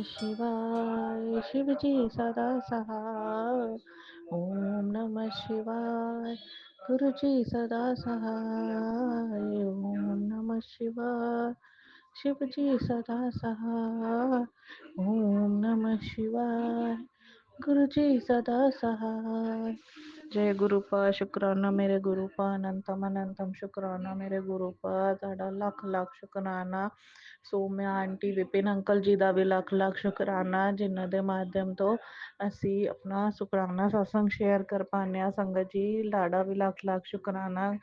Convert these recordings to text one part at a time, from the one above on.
शिवाय शिवजी सदा सहाय। ओम नमः शिवाय गुरुजी सदा सहाय। ओम नमः शिवाय शिवजी सदा सहाय। ओम नमः शिवाय गुरुजी सदा सहाय। जय गुरुपा शुक्राना मेरे गुरुपा अनंतम अनंतम शुक्राना मेरे गुरुपा ਤੁਹਾਡਾ ਲੱਖ ਲੱਖ ਸ਼ੁਕਰਾਨਾ। ਸੋਮਿਆ ਆਂਟੀ ਵਿਪਿਨ ਅੰਕਲ ਜੀ ਦਾ ਵੀ ਲੱਖ ਲੱਖ ਸ਼ੁਕਰਾਨਾ ਜਿਨ੍ਹਾਂ ਦੇ ਮਾਧਿਅਮ ਤੋਂ ਅਸੀਂ ਆਪਣਾ ਸ਼ੁਕਰਾਨਾ ਸਤਸੰਗ ਸ਼ੇਅਰ ਕਰ ਪਾਉਂਦੇ ਹਾਂ। ਸੰਗਤ ਜੀ ਤੁਹਾਡਾ ਵੀ ਲੱਖ ਲੱਖ ਸ਼ੁਕਰਾਨਾ।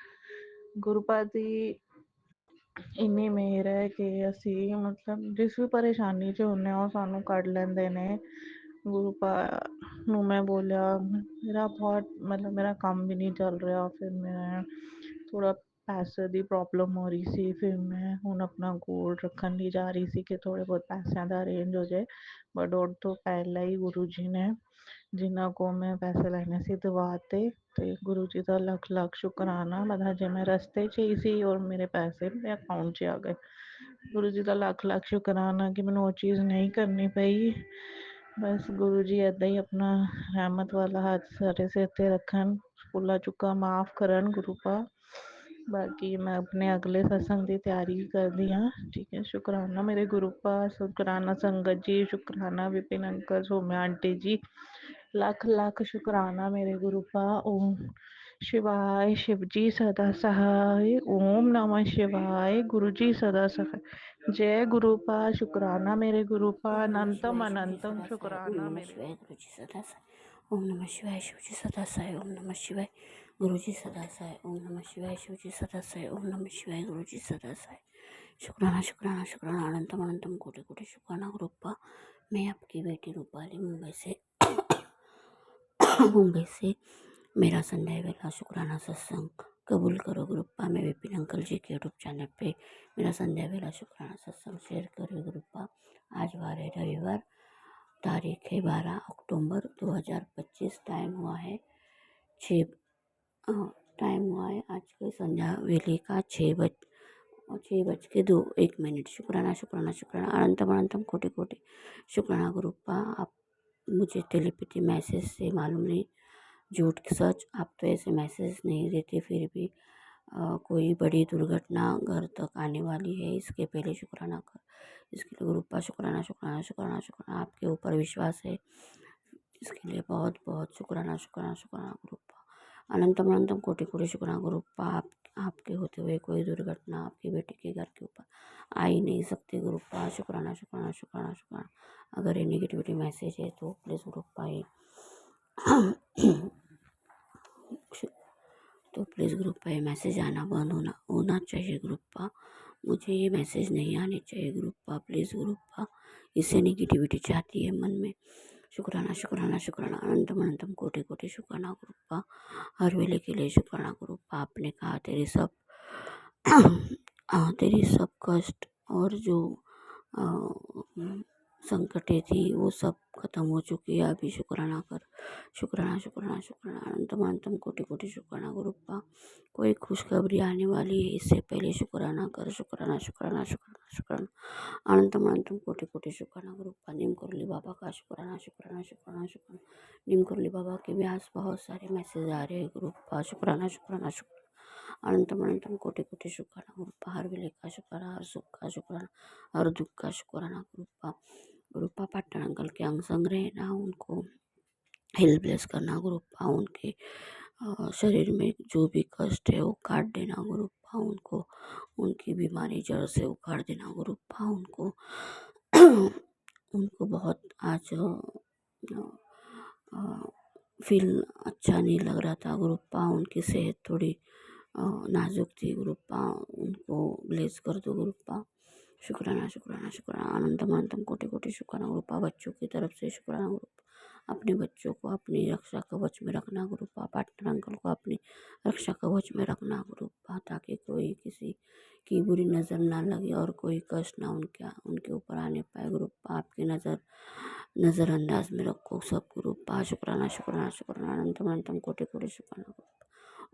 ਗੁਰੂਪਾ ਦੀ ਇੰਨੀ ਮਿਹਰ ਹੈ ਕਿ ਅਸੀਂ ਮਤਲਬ ਜਿਸ ਵੀ ਪਰੇਸ਼ਾਨੀ 'ਚ ਹੁੰਦੇ ਹਾਂ ਉਹ ਸਾਨੂੰ ਕੱਢ ਲੈਂਦੇ ਨੇ। ਗੁਰੂਪਾ ਨੂੰ ਮੈਂ ਬੋਲਿਆ ਮੇਰਾ ਬਹੁਤ ਮਤਲਬ ਮੇਰਾ ਕੰਮ ਵੀ ਨਹੀਂ ਚੱਲ ਰਿਹਾ, ਫਿਰ ਮੈਂ ਥੋੜ੍ਹਾ ਪੈਸੇ ਦੀ ਪ੍ਰੋਬਲਮ ਹੋ ਰਹੀ ਸੀ, ਫਿਰ ਮੈਂ ਹੁਣ ਆਪਣਾ ਗੋਲਡ ਰੱਖਣ ਲਈ ਜਾ ਰਹੀ ਸੀ ਕਿ ਥੋੜ੍ਹੇ ਬਹੁਤ ਪੈਸਿਆਂ ਦਾ ਅਰੇਂਜ ਹੋ ਜਾਏ। ਬਟ ਉਹ ਤੋਂ ਪਹਿਲਾਂ ਹੀ ਗੁਰੂ ਜੀ ਨੇ ਜਿਨ੍ਹਾਂ ਕੋਲ ਮੈਂ ਪੈਸੇ ਲੈਣੇ ਸੀ ਦਵਾ ਤੇ ਗੁਰੂ ਜੀ ਦਾ ਲੱਖ ਲੱਖ ਸ਼ੁਕਰਾਨਾ। ਮਤਲਬ ਹਜੇ ਮੈਂ ਰਸਤੇ 'ਚ ਹੀ ਸੀ ਔਰ ਮੇਰੇ ਪੈਸੇ ਮੇਰੇ ਅਕਾਊਂਟ 'ਚ ਆ ਗਏ। ਗੁਰੂ ਜੀ ਦਾ ਲੱਖ ਲੱਖ ਸ਼ੁਕਰਾਨਾ ਕਿ ਮੈਨੂੰ ਉਹ ਚੀਜ਼ ਨਹੀਂ ਕਰਨੀ ਪਈ। ਬਸ ਗੁਰੂ ਜੀ ਇੱਦਾਂ ਹੀ ਆਪਣਾ ਰਹਿਮਤ ਵਾਲਾ ਹੱਥ ਸਾਡੇ ਸਿਰ 'ਤੇ ਰੱਖਣ, ਭੁੱਲਾਂ ਚੁੱਕਾਂ ਮਾफ़ ਕਰਨ ਗੁਰੂਪਾ। ਬਾਕੀ ਮੈਂ ਆਪਣੇ ਅਗਲੇ ਸਤਸੰਗ ਦੀ ਤਿਆਰੀ ਕਰਦੀ ਹਾਂ। ਠੀਕ ਹੈ, ਸ਼ੁਕਰਾਨਾ ਮੇਰੇ ਗੁਰੂਪਾ, ਸ਼ੁਕਰਾਨਾ ਸੰਗਤ ਜੀ, ਸ਼ੁਕਰਾਨਾ ਵਿਪਿਨ ਅੰਕਲ, ਸੋਮਿਆ ਆਂਟੀ ਜੀ, ਲੱਖ ਲੱਖ ਸ਼ੁਕਰਾਨਾ ਮੇਰੇ ਗੁਰੂਪਾ। ਓਮ शिवाय शिवजी सदा सहाय। ओम नमः शिवाय गुरुजी सदा सहाय। जय गुरुपा शुकराना मेरे गुरुपा ओम नमः शिवाय अनंतम शिवजी अनंतम सदा साई। ओम शुकराना नमः मेरे। शिवाय गुरुजी सदा साई। ओम नमः शिवाय शिवजी सदा साई। ओम नमः शिवाय गुरुजी सदा साई। ओम नमः शिवाय शिवजी सदा साई। ओम नमः शिवाय गुरुजी सदा साई। शुक्राना शुक्राना शुक्राना अनंतम अनंतम कोटि कोटि शुक्राना गुरुपा। मैं आपकी बेटी रूपाली मुंबई से मेरा संध्या वेला शुक्राना सत्संग कबूल करो गुरुपा। मैं विपिन अंकल जी के यूट्यूब चैनल पे मेरा संध्या वेला शुक्राना सत्संग शेयर करो गुरुपा। आज वार है रविवार, तारीख है 12 अक्टूबर 2025। टाइम हुआ है आज के संध्या वेले का 6:02 शुक्राना शुक्राना शुक्राना अनंतम अनंतम कोटि कोटि शुक्राना गुरुपा। आप मुझे टेलीपैथी मैसेज से मालूम नहीं झूठ सच, आप तो ऐसे मैसेज नहीं देते, फिर भी कोई बड़ी दुर्घटना घर तक आने वाली है, इसके पहले शुक्राना कर इसके लिए गुरुपा। शुक्राना शुक्राना शुक्राना शुक्राना, आपके ऊपर विश्वास है, इसके लिए बहुत बहुत शुक्राना शुक्राना शुक्राना गुरुपा। अनंतम अनंतम कोटि कोटि शुक्राना गुरुपा। आपके होते हुए कोई दुर्घटना आपकी बेटी के घर के ऊपर आ ही नहीं सकती गुरुपा। शुक्राना शुक्राना शुक्राना शुक्राना। अगर ये नेगेटिविटी मैसेज है तो प्लीज़ गुरुपा ग्रुप पे मैसेज आना बंद होना चाहिए ग्रुप्पा। मुझे ये मैसेज नहीं आने चाहिए ग्रुप्पा, प्लीज़ ग्रुप्पा। इससे नेगेटिविटी चाहती है मन में। शुक्राना शुक्राना शुक्राना अनंतम अनंतम कोटि कोटि शुक्राना ग्रुप्पा। हर वेले के लिए शुक्राना ग्रुप्पा। आपने कहा तेरी सब कष्ट और जो संकटें थी वो सब खत्म हो चुकी है, अभी शुक्राना कर। शुक्राना शुक्राना शुक्राना अनंतम अनंतम कोटि कोटि शुक्राना गुरुपा। कोई खुशखबरी आने वाली है, इससे पहले शुक्राना कर। शुक्राना शुक्राना शुक्राना शुक्राना अनंतम अनंतम कोटि कोटि शुक्राना गुरुपा। नीम करली बाबा का शुक्राना शुक्राना शुक्राना शुक्राना। नीम करली बाबा के भी आज बहुत सारे मैसेज आ रहे हैं गुरुपा। शुक्राना शुक्राना शुक्राना अनंतम अनंतम कोटि कोटि शुक्राना गुरुपा। हर विले का शुक्राना, हर सुख का शुक्राना, हर दुख का शुक्राना गुरुपा। गुरुपा पाटन अंकल के अंग संग रहना, उनको हेल्प ब्लेस करना गुरुपा। उनके शरीर में जो भी कष्ट है वो काट देना गुरुपा। उनको उनकी बीमारी जड़ से उखाड़ देना गुरुपा। उनको बहुत आज फील अच्छा नहीं लग रहा था गुरुपा। उनकी सेहत थोड़ी नाजुक थी गुरुपा। उनको ब्लेस कर दो गुरुपा। शुक्राना शुक्राना शुक्राना अनंतम अनंतम कोटि कोटि शुक्राना गुरुपा। बच्चों की तरफ से शुक्राना गुरुपा। अपने बच्चों को अपनी रक्षा कवच में रखना गुरुपा। पार्टनर अंकल को अपनी रक्षा कवच में रखना गुरुपा, ताकि कोई किसी की बुरी नज़र ना लगे और कोई कष्ट ना उनके ऊपर आने पाए गुरुपा। आपकी नज़रअंदाज में रखो सब गुरुपा। शुक्राना शुक्राना शुक्राना अनंतम अनंतम कोटि कोटि शुक्राना गुरुपा।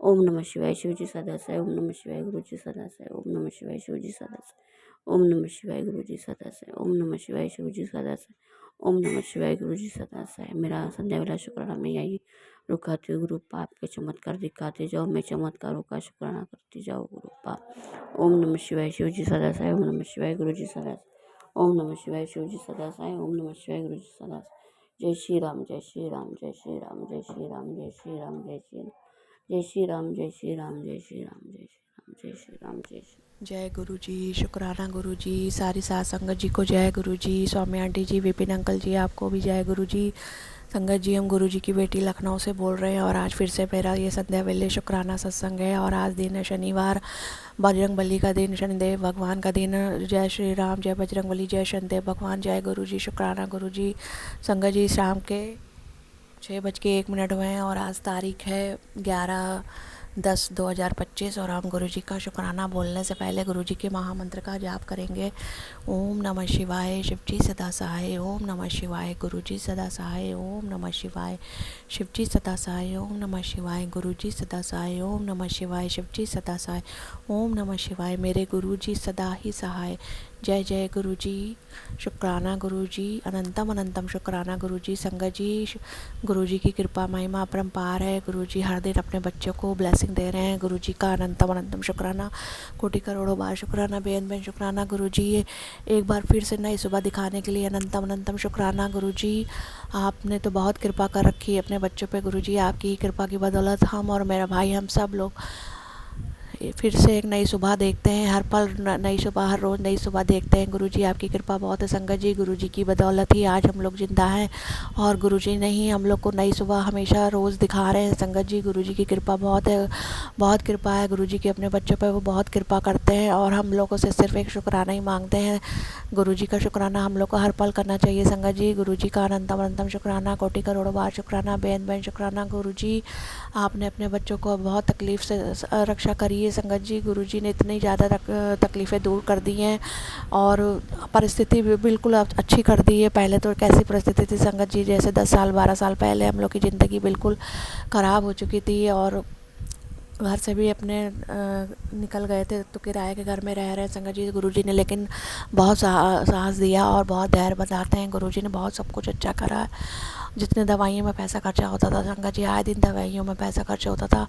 ओम नमः शिवाय शिवजी सदा साई। ओम नमः शिवाय गुरुजी सदा साई। ओम नमः शिवाय शिवजी सदा साई। ओम नमः शिवाय गुरुजी सदा साई। ओम नमः शिवाय शिवजी सदा साई। ओम नमः शिवाय गुरु जी सदा सहाय। मेरा संध्या वाला शुक्राना मैं यही रुकाती हूँ गुरुप्पा, आपके चमत्कार दिखाते जाओ, मैं चमत्कारों का शुक्राना करती जाओ गुरुप्पा। ओम नमः शिवाय शिव जी सदा सहाय। ओम नमः शिवाय गुरु जी सदा सहाय। ओम नमः शिवाय शिव जी सदा सहाय। ओम नमः शिवाय गुरु जी सदा सहाय। जय श्री राम जय श्री राम जय श्री राम जय श्री राम जय श्री राम जय श्री राम जय श्री राम जय श्री राम जय श्री राम जय श्री राम जय श्री राम जय श्री। जय गुरु जी, शुक्राना गुरु जी, सारी साथ संगत जी को जय गुरु जी, स्वामी आंटी जी, विपिन अंकल जी आपको भी जय गुरु जी। संगत जी, हम गुरु जी की बेटी लखनऊ से बोल रहे हैं और आज फिर से मेरा ये संध्या वेले शुक्राना सत्संग है। और आज दिन है शनिवार, बजरंग बली का दिन, शनिदेव भगवान का दिन। जय श्री राम, जय बजरंग बली, जय शनिदेव भगवान, जय गुरु जी, शुक्राना गुरु जी। संगत जी, शाम के 6:01 हुए हैं और आज तारीख है 11/10/2025 और हम गुरु जी का शुक्राना बोलने से पहले गुरु जी के महामंत्र का जाप करेंगे। ओम नमः शिवाय शिव जी सदा सहाय। ओम नमः शिवाय गुरु जी सदा सहाय। ओम नमः शिवाय शिव जी सदा सहाय। ओम नमः शिवाय गुरु जी सदा सहाय। ओम नमः शिवाय शिव जी सदा सहाय। ओम नमः शिवाय मेरे गुरु जी सदा ही सहाय। जय जय गुरु जी, शुक्राना गुरु जी, अनंतम अनंतम शुक्राना गुरु जी। संगत जी, गुरु जी की कृपा महिमा अपरंपार है। गुरु जी हर दिन अपने बच्चों को ब्लेसिंग दे रहे हैं। गुरु जी का अनंतम अनंतम शुक्राना, कोटि करोड़ों बार शुक्राना, बेन बेन शुक्राना गुरु जी। एक बार फिर से नई सुबह दिखाने के लिए अनंतम अनंतम शुक्राना गुरु जी। आपने तो बहुत कृपा कर रखी है अपने बच्चों पे गुरु जी। आपकी कृपा की बदौलत हम और मेरा भाई, हम सब लोग फिर से एक नई सुबह देखते हैं। हर पल नई सुबह, हर रोज़ नई सुबह देखते हैं। गुरुजी आपकी कृपा बहुत है संगत जी। गुरुजी की बदौलत ही आज हम लोग जिंदा हैं और गुरुजी ने ही हम लोग को नई सुबह हमेशा रोज़ दिखा रहे हैं संगत जी। गुरुजी की कृपा बहुत है, बहुत कृपा है गुरुजी की अपने बच्चों पर। वो बहुत कृपा करते हैं और हम लोगों से सिर्फ एक शुक्राना ही मांगते हैं। गुरुजी का शुक्राना हम लोग को हर पल करना चाहिए संगत जी। गुरुजी का अनंतम अनंतम शुक्राना, कोटि करोड़ों बार शुक्राना, बेन बेन शुक्राना गुरुजी। आपने अपने बच्चों को बहुत तकलीफ़ से रक्षा करी है संगत जी। गुरुजी ने इतनी ज़्यादा तकलीफ़ें दूर कर दी हैं और परिस्थिति भी बिल्कुल अच्छी कर दी है। पहले तो कैसी परिस्थिति थी संगत जी, जैसे 10 साल 12 साल पहले हम लोग की ज़िंदगी बिल्कुल ख़राब हो चुकी थी और घर से भी अपने निकल गए थे, तो किराए के घर में रह रहे हैं संगत जी। गुरुजी ने लेकिन बहुत साहस दिया और बहुत धैर्य बताते हैं। गुरुजी ने बहुत सब कुछ अच्छा करा। जितने दवाइयों में पैसा खर्चा होता था संगत जी, आए दिन दवाइयों में पैसा खर्च होता था,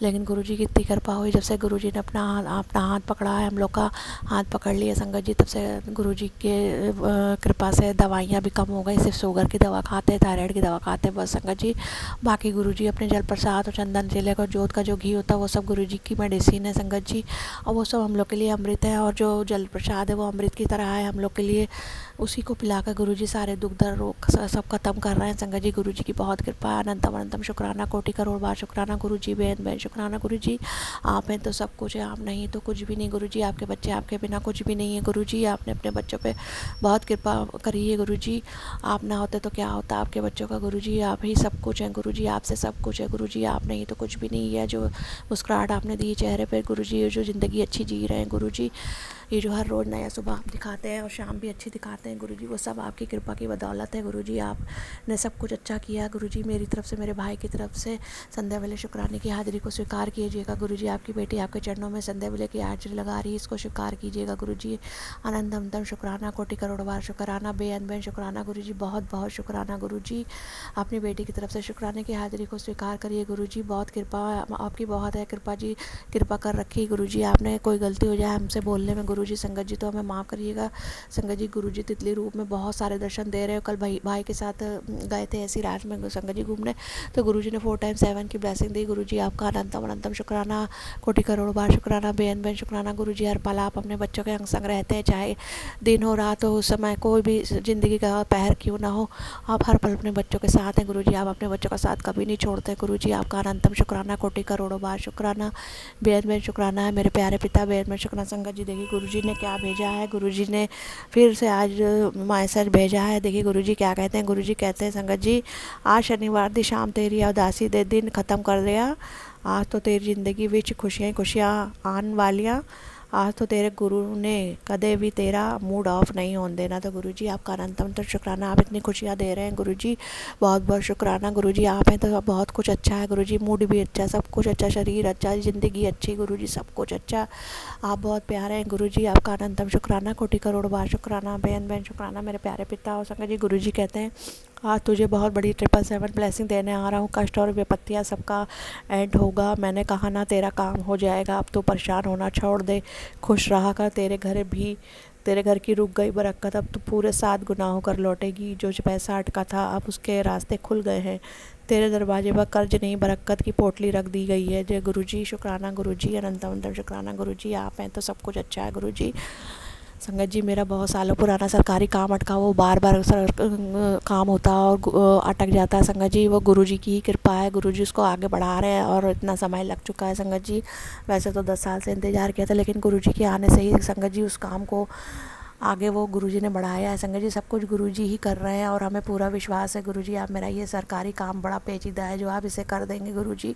लेकिन गुरुजी की इतनी कृपा हुई जब से गुरुजी ने अपना हाथ पकड़ा है, हम लोग का हाथ पकड़ लिया संगत जी, तब से गुरुजी के कृपा से दवाइयाँ भी कम हो गई। सिर्फ शुगर की दवा खाते, थायराइड की दवा खाते बस संगत जी। बाकी गुरुजी अपने जल प्रसाद और चंदन जिले का जोत का जो घी होता है वो सब गुरुजी की मेडिसिन है संगत जी, और वो सब हम लोग के लिए अमृत है। और जो जल प्रसाद है वो अमृत की तरह है हम लोग के लिए। उसी को पिलाकर गुरुजी सारे दुख दर्द रोग सब खत्म कर रहे हैं संगत जी। गुरुजी की बहुत कृपा, अनंतम अनंतम शुक्राना, कोटि करोड़ बार शुक्राना गुरुजी। बेन बेन शुक्राना गुरुजी। आप हैं तो सब कुछ है, आप नहीं तो कुछ भी नहीं गुरुजी। आपके बच्चे आपके बिना कुछ भी नहीं है गुरुजी। आपने अपने बच्चों पे बहुत कृपा करी है गुरुजी। आप ना होते तो क्या होता आपके बच्चों का गुरुजी। आप ही सब कुछ हैं गुरुजी, आपसे सब कुछ है गुरुजी। आप नहीं तो कुछ भी नहीं है। जो मुस्कुराहट आपने दी चेहरे पर गुरुजी, जो ज़िंदगी अच्छी जी रहे हैं गुरुजी, ये जो हर रोज़ नया सुबह आप दिखाते हैं और शाम भी अच्छी दिखाते हैं गुरुजी, वो सब आपकी कृपा की बदौलत है गुरुजी। आपने सब कुछ अच्छा किया गुरुजी। मेरी तरफ से, मेरे भाई की तरफ से संध्या वेले शुक्राने की हाजिरी को स्वीकार कीजिएगा गुरुजी। आपकी बेटी आपके चरणों में संध्या वेले की हाजिरी लगा रही है, इसको स्वीकार कीजिएगा गुरुजी। अनंत अनंतम शुक्राना, कोटि करोड़ बार शुक्राना, बेअंत बेन शुक्राना गुरुजी। बहुत बहुत शुक्राना गुरुजी। अपनी बेटी की तरफ से शुक्राने की हाजिरी को स्वीकार करिए गुरुजी। बहुत कृपा आपकी, बहुत है कृपा जी, कृपा कर रखी गुरुजी। आपने कोई गलती हो जाए हमसे बोलने में गुरुजी संगत जी तो हमें माफ़ करिएगा संगत जी। गुरुजी तितली रूप में बहुत सारे दर्शन दे रहे हो। कल भाई के साथ गए थे ऐसी रात में संगत जी घूमने, तो गुरुजी ने 4 टाइम 7 की ब्लेसिंग दी गुरुजी। आपका अनंतम अनंतम शुक्राना, कोटि करोड़ बार शुक्राना, बेन बेन शुक्राना गुरुजी। हर पल आप अपने बच्चों के संग रहते हैं, चाहे दिन हो रात हो, उस समय कोई भी ज़िंदगी का पहर क्यों ना हो, आप हर पल अपने बच्चों के साथ हैं गुरुजी। आप अपने बच्चों का साथ कभी नहीं छोड़ते गुरुजी। आपका अनंतम शुक्राना, कोटि करोड़ों बार शुक्राना, बेन बेन शुक्राना है मेरे प्यारे पिता। बेन बेन शुक्राना संगत जी। देखिए गुरुजी ने क्या भेजा है, गुरुजी ने फिर से आज मैसेज भेजा है। देखिए गुरुजी क्या कहते हैं। गुरुजी कहते हैं संगत जी, आज शनिवार दी शाम तेरी उदासी दे दिन ख़त्म कर दिया। आज तो तेरी ज़िंदगी विच खुशियां खुशियां आन वालियां। आज तो तेरे गुरु ने कदे भी तेरा मूड ऑफ नहीं होने देना। तो गुरुजी आपका अनंत शुक्राना, आप इतनी खुशियाँ दे रहे हैं गुरुजी, बहुत बहुत शुक्राना गुरुजी। आप हैं तो बहुत कुछ अच्छा है गुरुजी, मूड भी अच्छा, सब कुछ अच्छा, शरीर अच्छा, ज़िंदगी अच्छी गुरुजी, सब कुछ अच्छा। आप बहुत प्यारे हैं गुरुजी, आपका अनंतम शुक्राना, कोटि करोड़ बार शुक्राना, बेन बेन शुक्राना मेरे प्यारे पिता और संगत जी। गुरुजी कहते हैं आज तुझे बहुत बड़ी 777 ब्लेसिंग देने आ रहा हूँ। कष्ट और विपत्तियाँ सबका एंड होगा। मैंने कहा ना तेरा काम हो जाएगा। अब तो परेशान होना छोड़ दे, खुश रहा कर। तेरे घर की रुक गई बरकत, अब तो पूरे 7 गुना होकर लौटेगी। जो पैसा अटका था अब उसके रास्ते खुल गए हैं। तेरे दरवाजे पर कर्ज नहीं बरकत की पोटली रख दी गई है। जय गुरुजी, शुक्राना गुरुजी, अनंतम शुक्राना गुरुजी। आप हैं तो सब कुछ अच्छा है गुरुजी। संगत जी मेरा बहुत सालों पुराना सरकारी काम अटका, वो बार बार काम होता और अटक जाता है संगत जी। वो गुरुजी की ही कृपा है, गुरुजी उसको आगे बढ़ा रहे हैं और इतना समय लग चुका है संगत जी। वैसे तो 10 साल से इंतज़ार किया था, लेकिन गुरुजी के आने से ही संगत जी उस काम को आगे वो गुरुजी ने बढ़ाया है संगत जी। सब कुछ गुरुजी ही कर रहे हैं और हमें पूरा विश्वास है गुरुजी, आप मेरा ये सरकारी काम बड़ा पेचीदा है जो आप इसे कर देंगे गुरुजी।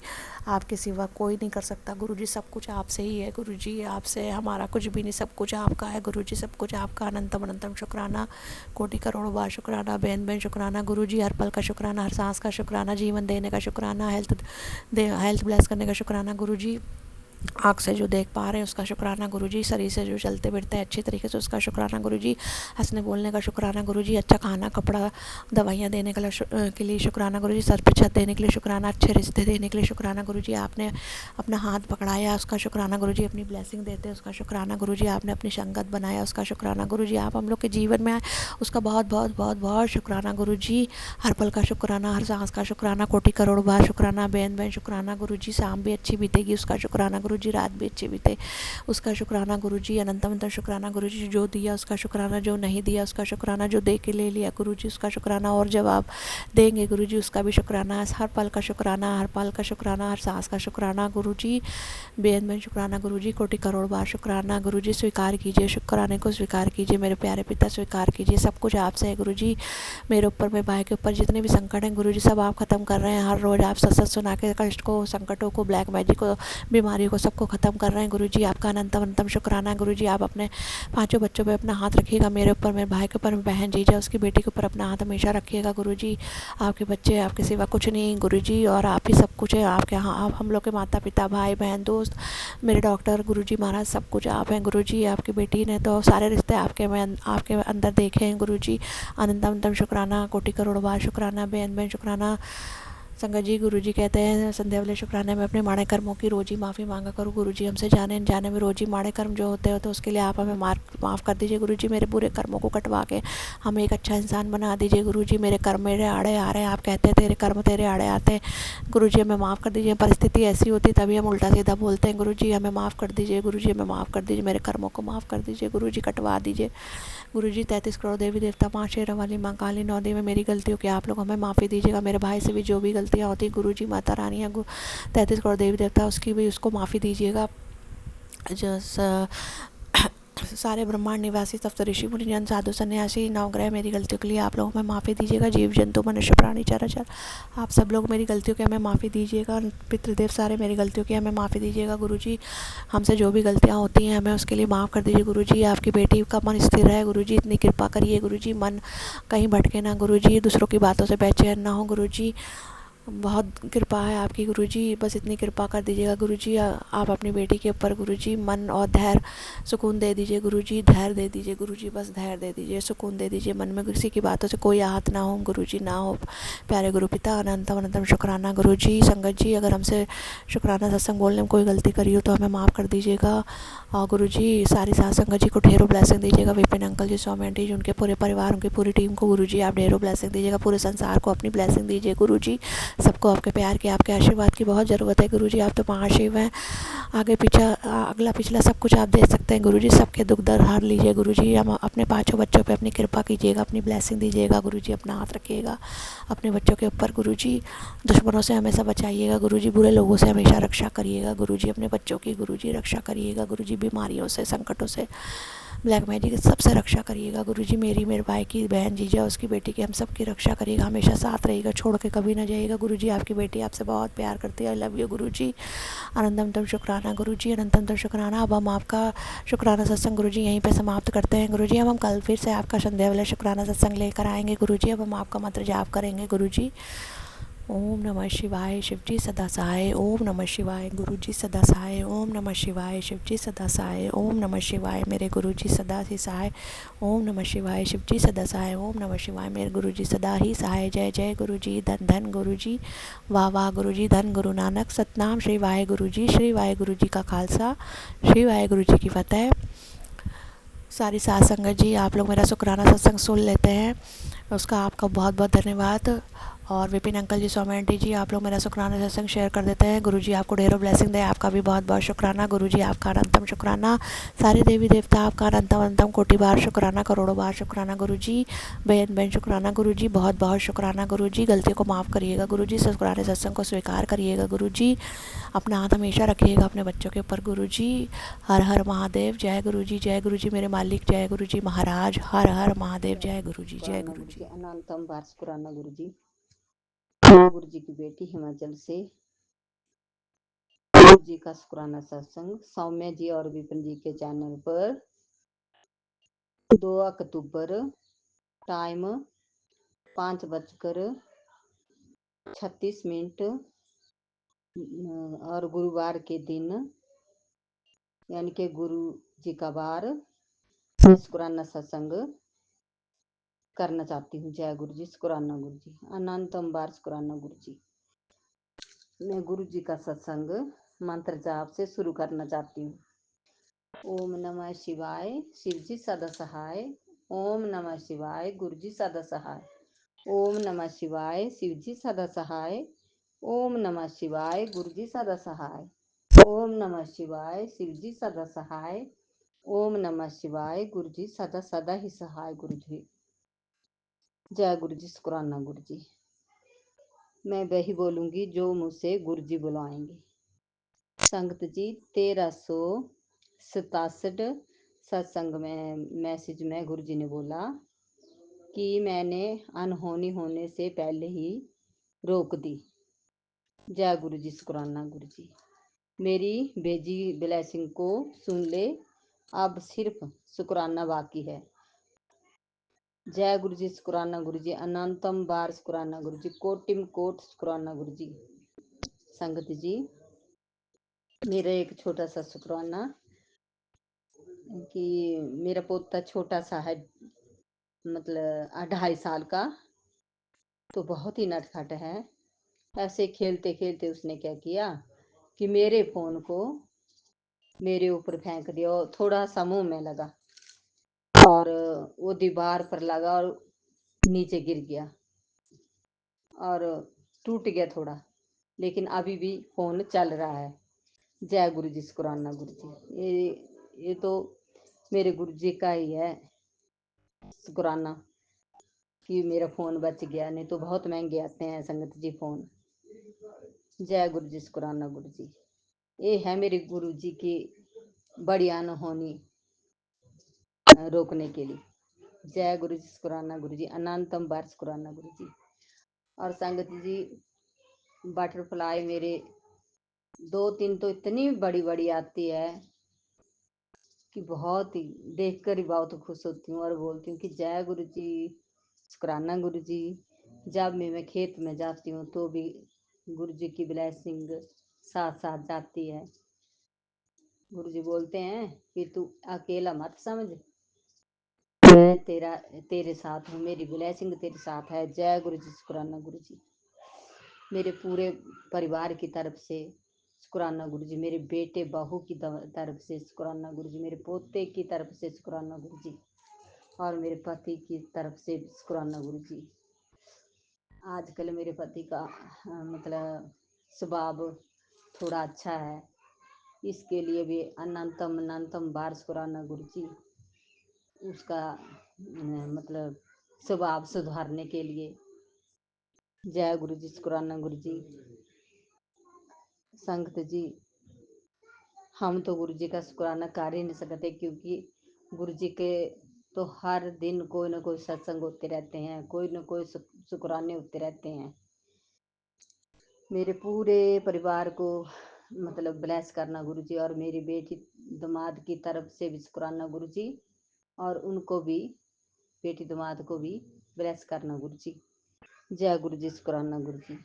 आपके सिवा कोई नहीं कर सकता गुरुजी, सब कुछ आपसे ही है गुरुजी, आपसे हमारा कुछ भी नहीं, सब कुछ आपका है गुरुजी, सब कुछ आपका। अनंतम अनंतम शुक्राना, कोटि करोड़ों बार शुक्राना, बेन बेन शुक्राना गुरुजी। हर पल का शुक्राना, हर सांस का शुक्राना, जीवन देने का शुक्राना, हेल्थ ब्लेस करने का शुक्राना गुरुजी। आँख से जो देख पा रहे हैं उसका शुक्राना गुरुजी, शरीर से जो चलते फिरते हैं अच्छी तरीके से उसका शुक्राना गुरुजी, हंसने बोलने का शुक्राना गुरुजी, अच्छा खाना कपड़ा दवाइयाँ देने के लिए शुक्राना गुरुजी, सर पे छत देने के लिए शुक्राना, अच्छे रिश्ते देने के लिए शुक्राना गुरुजी। आपने अपना हाथ पकड़ाया उसका शुक्राना गुरुजी, अपनी ब्लेसिंग देते हैं उसका शुक्राना गुरुजी, आपने अपनी संगत बनाया उसका शुक्राना गुरुजी, आप हम लोग के जीवन में आए उसका बहुत बहुत बहुत बहुत शुक्राना गुरुजी। हर पल का शुक्राना, हर सांस का शुक्राना, कोटि करोड़ बार शुक्राना, बेन बेन शुक्राना गुरुजी। शाम भी अच्छी बीतेगी उसका शुक्राना गुरुजी, रात भी अच्छी बीते उसका शुक्राना गुरुजी। अनंतम अनंतम शुक्राना गुरुजी, जो दिया उसका शुक्राना, जो नहीं दिया उसका शुक्राना, जो दे के ले लिया गुरुजी उसका शुक्राना, और जब आप देंगे गुरुजी उसका भी शुक्राना। हर पल का शुक्राना, हर पल का शुक्राना, हर सांस का शुक्राना गुरुजी। बेन बेन शुक्राना गुरुजी, कोटि करोड़ बार शुक्राना गुरुजी। स्वीकार कीजिए, शुक्राने को स्वीकार कीजिए मेरे प्यारे पिता, स्वीकार कीजिए। सब कुछ आपसे है गुरुजी, मेरे ऊपर, मेरे भाई के ऊपर जितने भी संकट हैं गुरुजी सब आप ख़त्म कर रहे हैं। हर रोज़ आप सच सच सुना के कष्ट को, संकटों को, ब्लैक मैजिक को, बीमारियों को, सबको ख़त्म कर रहे हैं गुरुजी। आपका अनंतम अनंतम शुक्राना गुरुजी। आप अपने 5 बच्चों पे अपना हाथ रखिएगा, मेरे ऊपर, मेरे भाई के ऊपर, बहन जीजा उसकी बेटी के ऊपर अपना हाथ हमेशा रखिएगा गुरुजी। आपके बच्चे आपके सिवा कुछ नहीं गुरुजी, और आप ही सब कुछ है आपके। हाँ, आप हम लोग के माता पिता, भाई बहन, दोस्त, मेरे डॉक्टर गुरुजी महाराज, सब कुछ आप हैं गुरुजी। आपकी बेटी ने तो सारे रिश्ते आपके अंदर देखे हैं गुरुजी। अनंतम अनंतम शुक्राना, कोटि करोड़ बार शुक्राना, बेन बेन शुक्राना संगत जी। गुरुजी कहते हैं संध्या वाले शुक्राने में अपने माड़े कर्मों की रोज़ ही माफ़ी मांगा करो गुरुजी। हमसे जाने अनजाने में रोज़ ही माड़े कर्म जो होते हो तो उसके लिए आप हमें माफ़ कर दीजिए गुरुजी। मेरे बुरे कर्मों को कटवा के हमें एक अच्छा इंसान बना दीजिए गुरुजी। मेरे कर्म मेरे आड़े आ रहे हैं, आप कहते हैं तेरे कर्म तेरे आड़े आते हैं गुरुजी, हमें माफ़ कर दीजिए। परिस्थिति ऐसी होती तभी हम उल्टा सीधा बोलते हैं गुरुजी, हमें माफ़ कर दीजिए गुरुजी, हमें माफ़ कर दीजिए, मेरे कर्मों को माफ़ कर दीजिए गुरुजी, कटवा दीजिए गुरुजी। 33 करोड़ देवी देवता, 5 शेरों वाली माँ काली, 9 देवी में मेरी गलतियों की आप लोग हमें माफ़ी दीजिएगा। मेरे भाई से भी जो भी गलतियाँ होती गुरुजी, माता रानी या 33 करोड़ देवी देवता उसकी भी उसको माफ़ी दीजिएगा। सारे ब्रह्मांड निवासी सप्त ऋषि मुनि जन साधु सन्यासी नवग्रह मेरी गलतियों के लिए आप लोग हमें माफ़ी दीजिएगा। जीव जंतु मनुष्य प्राणी चराचर आप सब लोग मेरी गलतियों की हमें माफ़ी दीजिएगा। पितृदेव सारे मेरी गलतियों की हमें माफ़ी दीजिएगा गुरुजी। हमसे जो भी गलतियाँ होती हैं हमें उसके लिए माफ़ कर दीजिए गुरुजी। आपकी बेटी का मन स्थिर रहे गुरुजी, इतनी कृपा करिए गुरुजी, मन कहीं भटके ना गुरुजी, दूसरों की बातों से बेचैन ना हो गुरुजी। बहुत कृपा है आपकी गुरुजी, बस इतनी कृपा कर दीजिएगा गुरुजी। आप अपनी बेटी के ऊपर गुरुजी मन और धैर्य सुकून दे दीजिए गुरुजी, धैर्य दे दीजिए गुरुजी, बस धैर्य दे दीजिए, सुकून दे दीजिए। मन में किसी की बातों से कोई आहत ना हो गुरुजी, ना हो। प्यारे गुरु पिता अनंतम अनंतम शुक्राना गुरुजी। संगत जी अगर हमसे शुक्राना सत्संग बोलने में कोई गलती करी हो तो हमें माफ़ कर दीजिएगा। और गुरुजी सारी साथ संगत जी को ढेरों ब्लेसिंग दीजिएगा। विपिन अंकल जी, सौम्य आंटी जी, उनके पूरे परिवार, उनकी पूरी टीम को गुरुजी आप ढेरों ब्लेसिंग दीजिएगा। पूरे संसार को अपनी ब्लेसिंग दीजिए गुरुजी। सबको आपके प्यार की, आपके आशीर्वाद की बहुत ज़रूरत है गुरुजी। आप तो महाशिव हैं, आगे पीछे अगला पिछला सब कुछ आप दे सकते हैं गुरुजी। सबके दुख दर्द हार लीजिए गुरुजी। हम अपने 5 बच्चों पे अपनी कृपा कीजिएगा, अपनी ब्लेसिंग दीजिएगा गुरुजी। अपना हाथ रखिएगा अपने बच्चों के ऊपर गुरुजी। दुश्मनों से हमेशा बचाइएगा गुरुजी, बुरे लोगों से हमेशा रक्षा करिएगा गुरुजी। अपने बच्चों की गुरुजी रक्षा करिएगा गुरुजी, बीमारियों से, संकटों से ब्लैक मैजिक की सबसे रक्षा करिएगा गुरुजी, मेरी, मेरे भाई की, बहन जीजा, उसकी बेटी की, हम सब की रक्षा करिएगा, हमेशा साथ रहिएगा, छोड़ के कभी ना जाइएगा गुरुजी। आपकी बेटी आपसे बहुत प्यार करती है। आई लव यू गुरुजी। अनंतम तम शुक्राना गुरुजी, अनंतम तम शुक्राना। अब हम आपका शुक्राना सत्संग गुरुजी यहीं पे समाप्त करते हैं गुरुजी। अब हम कल फिर से आपका संध्या वाला शुक्राना सत्संग लेकर आएंगे गुरुजी। अब हम आपका मंत्र जाप करेंगे गुरुजी। ओम नमः शिवाय, शिवजी सदा सहाय। ओम नमः शिवाय, गुरुजी सदा सहाय। ओम नमः शिवाय, शिवजी सदा सहाय। ओम नमः शिवाय, मेरे गुरुजी सदा ही सहाय। ओम नमः शिवाय, शिवजी सदा सहाय। ओम नमः शिवाय, मेरे गुरुजी सदा ही सहाय। जय जय गुरुजी, धन धन गुरुजी, वाह वाह गुरुजी, धन गुरु नानक, सतनाम श्री वाहे गुरुजी। श्री वाहे गुरुजी का खालसा, श्री वाहे गुरुजी की फतेह। सारी साध संगत जी, आप लोग मेरा शुक्राना सत्संग सुन लेते हैं, उसका आपका बहुत बहुत धन्यवाद। और विपिन अंकल जी, सौम्या आंटी जी, आप लोग मेरा शुक्राना सत्संग शेयर कर देते हैं। गुरुजी आपको ढेरों ब्लेसिंग दे, आपका भी बहुत बहुत शुक्राना गुरुजी, आपका अनंतम शुक्राना। सारे देवी देवता आपका अनंतम अनंतम कोटि बार शुक्राना, करोड़ों बार शुक्राना गुरुजी। बेन बेन शुक्राना गुरुजी, बहुत बहुत शुक्राना गुरुजी। गलतियों को माफ़ करिएगा गुरुजी, शुक्राने सत्संग को स्वीकार करिएगा गुरुजी। अपना हाथ हमेशा रखिएगा अपने बच्चों के ऊपर गुरुजी। हर हर महादेव, जय गुरुजी, जय गुरुजी मेरे मालिक, जय गुरुजी महाराज, हर हर महादेव, जय गुरुजी, जय गुरुजी। अनंतम बार शुक्राना गुरुजी। गुरुजी की बेटी हिमाचल से, गुरुजी का शुक्राना सत्संग सौम्या जी और विपिन जी के चैनल पर 2 अक्टूबर, टाइम 5:36 और गुरुवार के दिन, यानी कि गुरु जी का वार, मैं शुक्राना सत्संग करना चाहती हूँ। जय गुरु जी, शुक्राना गुरु जी, अनंतम बार शुक्राना गुरु जी। मैं गुरु जी का सत्संग मंत्र जाप से शुरू करना चाहती हूँ। ओम नमः शिवाय, शिव जी सदा सहाय। ओम नमः शिवाय, गुरु जी सदा सहाय। ओम नमः शिवाय, शिव जी सदा सहाय। ओम नमः शिवाय, गुरु जी सदा सहाय। ओम नमः शिवाय, शिव जी सदा सहाय। ओम नमः शिवाय, गुरु जी सदा सदा ही सहाय गुरु जी। जय गुरु जी, शुक्राना गुरु जी। मैं वही बोलूंगी जो मुझसे गुरु जी बुलाएंगे। संगत जी, 1367 सत्संग में मैसेज में गुरु जी ने बोला कि मैंने अनहोनी होने से पहले ही रोक दी। जय गुरु जी, शुक्राना गुरु जी। मेरी भेजी ब्लेसिंग को सुन ले, अब सिर्फ शुक्राना बाकी है। जय गुरु जी, शुक्राना गुरु जी, अनंतम बार शुक्राना गुरु जी, कोटिम कोट शुक्राना गुरु जी। संगत जी, मेरा एक छोटा सा शुक्राना कि मेरा पोता छोटा सा है, मतलब 2.5 साल का, तो बहुत ही नटखट है। ऐसे खेलते खेलते उसने क्या किया कि मेरे फोन को मेरे ऊपर फेंक दिया, और थोड़ा सा मुंह में लगा और वो दीवार पर लगा और नीचे गिर गया और टूट गया थोड़ा, लेकिन अभी भी फोन चल रहा है। जय गुरु जी, शुक्राना गुरु जी। ये तो मेरे गुरु जी का ही है शुक्राना कि मेरा फोन बच गया, नहीं तो बहुत महंगे आते हैं संगत जी फोन। जय गुरु जी, शुक्राना गुरु जी। ये है मेरे गुरु जी की बड़ी अनहोनी रोकने के लिए। जय गुरु जी, शुक्राना गुरु जी, अनंतम बार शुक्राना गुरु जी। और संगत जी, बटरफ्लाई मेरे 2-3 तो इतनी बड़ी बड़ी आती है कि बहुत ही देखकर ही बहुत खुश होती हूँ और बोलती हूँ कि जय गुरु जी, शुक्राना गुरु जी। जब मैं खेत में जाती हूँ तो भी गुरु जी की ब्लेसिंग साथ साथ जाती है। गुरु जी बोलते हैं कि तू अकेला मत समझ, मैं तेरे साथ हूँ, मेरी ब्लेसिंग तेरे साथ है। जय गुरु जी, शुक्राना गुरु जी। मेरे पूरे परिवार की तरफ से शुक्राना गुरु जी, मेरे बेटे बहू की तरफ से शुक्राना गुरु जी, मेरे पोते की तरफ से शुक्राना गुरु जी, और मेरे पति की तरफ से शुक्राना गुरु जी। आजकल मेरे पति का मतलब स्वभाव थोड़ा अच्छा है, इसके लिए भी अनंतम अनंतम बार शुक्राना गुरु जी, उसका मतलब स्वभाव सुधारने के लिए। जय गुरु जी, शुक्राना गुरु जी। संगत जी, हम तो गुरु जी का शुक्राना कर ही नहीं सकते, क्योंकि गुरु जी के तो हर दिन कोई ना कोई सत्संग होते रहते हैं, कोई ना कोई शुक्राने होते रहते हैं। मेरे पूरे परिवार को मतलब ब्लेस करना गुरु जी, और मेरी बेटी दामाद की तरफ से भी शुक्राना गुरु जी, और उनको भी बेटी दामाद को भी ब्लेस करना गुरु जी। जय गुरु जी, शुक्राना गुरु जी।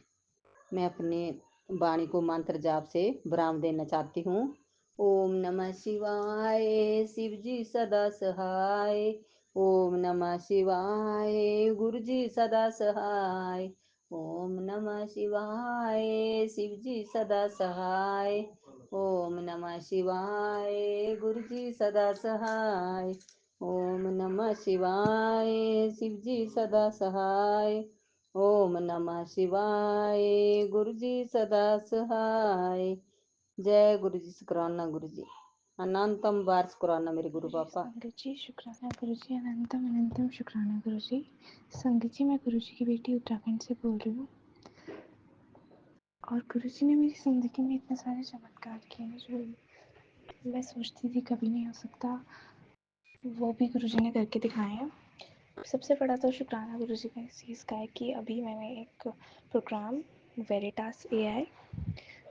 मैं अपने वाणी को मंत्र जाप से विराम देना चाहती हूँ। ओम नमः शिवाय, शिव जी सदा सहाय। ओम नमः शिवाय, गुरु जी सदा सहाय। ओम नमः शिवाय, शिव जी सदा सहाय। ओम नमः शिवाय, गुरु जी सदा सहाय। ओम नमः शिवाय, शिव जी सदा सहाय। ओम नमः शिवाय, गुरु जी सदा सहाय। जय गुरु जी, शुक्राना गुरु जी। अनंतम बार शुक्राना मेरे गुरु पापा। संगत जी शुक्राना गुरु जी, अनंतम अनंतम शुक्राना गुरु जी। संगत जी, मैं गुरु जी की बेटी उत्तराखंड से बोल रही हूँ, और गुरु जी ने मेरी ज़िंदगी में इतने सारे चमत्कार किए हैं जो मैं सोचती थी कभी नहीं हो सकता, वो भी गुरु जी ने करके दिखाए हैं। सबसे बड़ा तो शुक्राना गुरु जी का इस चीज़ का है कि अभी मैंने एक प्रोग्राम वेरिटास एआई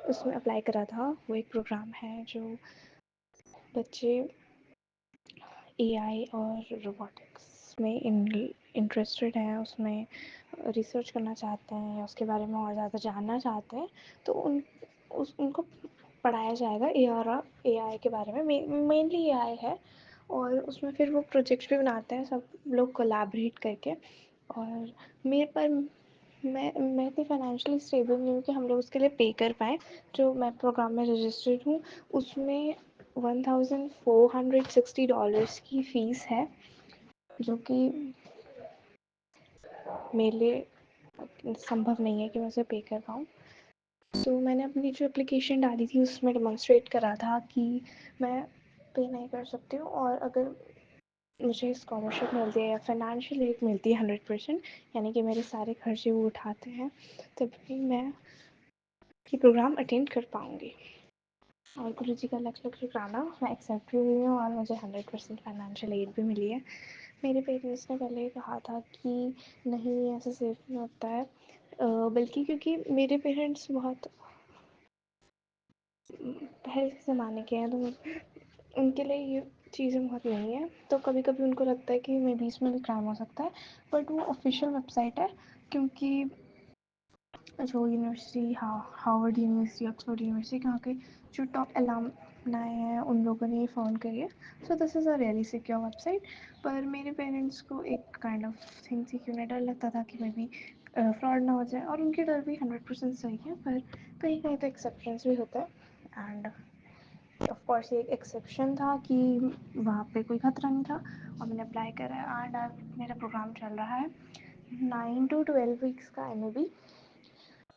उसमें अप्लाई करा था। वो एक प्रोग्राम है जो बच्चे एआई और रोबोटिक्स में इंटरेस्टेड हैं, उसमें रिसर्च करना चाहते हैं या उसके बारे में और ज़्यादा जानना चाहते हैं, तो उनको पढ़ाया जाएगा एआई के बारे में। मेनली एआई है, और उसमें फिर वो प्रोजेक्ट्स भी बनाते हैं सब लोग कोलैबोरेट करके। और मेरे पर मैं इतनी फाइनेंशियली स्टेबल नहीं हूँ कि हम लोग उसके लिए पे कर पाएँ। जो मैं प्रोग्राम में रजिस्टर्ड हूँ उसमें $1460 की फ़ीस है, जो कि मेरे लिए संभव नहीं है कि मैं उसे पे कर पाऊँ। तो मैंने अपनी जो एप्लीकेशन डाली थी उसमें डेमोन्स्ट्रेट करा था कि मैं पे नहीं कर सकती हूँ, और अगर मुझे स्कॉलरशिप मिलती है या फाइनेंशियल एड मिलती है 100%, यानी कि मेरे सारे खर्चे वो उठाते हैं, तभी मैं ये प्रोग्राम अटेंड कर पाऊँगी। और गुरु जी का लख लख शुक्राना, मैं एक्सेप्ट भी हुई हूँ और मुझे 100% फाइनेंशियल एड भी मिली है। मेरे पेरेंट्स ने पहले कहा था कि नहीं ऐसा सेफ नहीं होता है, बल्कि क्योंकि मेरे पेरेंट्स बहुत पहले के ज़माने के हैं, तो उनके लिए ये चीज़ें बहुत नहीं है, तो कभी कभी उनको लगता है कि मे बी इसमें भी क्राइम हो सकता है। बट वो ऑफिशियल वेबसाइट है, क्योंकि जो university Harvard university, Oxford university, यहाँ के जो टॉप एलामनाई हैं उन लोगों ने ये फाउंड करी है। So this is a really secure website. पर मेरे पेरेंट्स को एक काइंड ऑफ थिंग थी कि उन्हें डर लगता था कि मे बी फ्रॉड ना हो जाए, और उनके डर भी 100% सही है, पर कहीं कहीं तो एक्सेप्शंस भी होता है। एंड ऑफ कोर्स ये एक एक्सेप्शन था कि वहाँ पे कोई खतरा नहीं था, और मैंने अप्लाई करा है। एंड मेरा प्रोग्राम चल रहा है 9 to 12 वीक्स का MAB।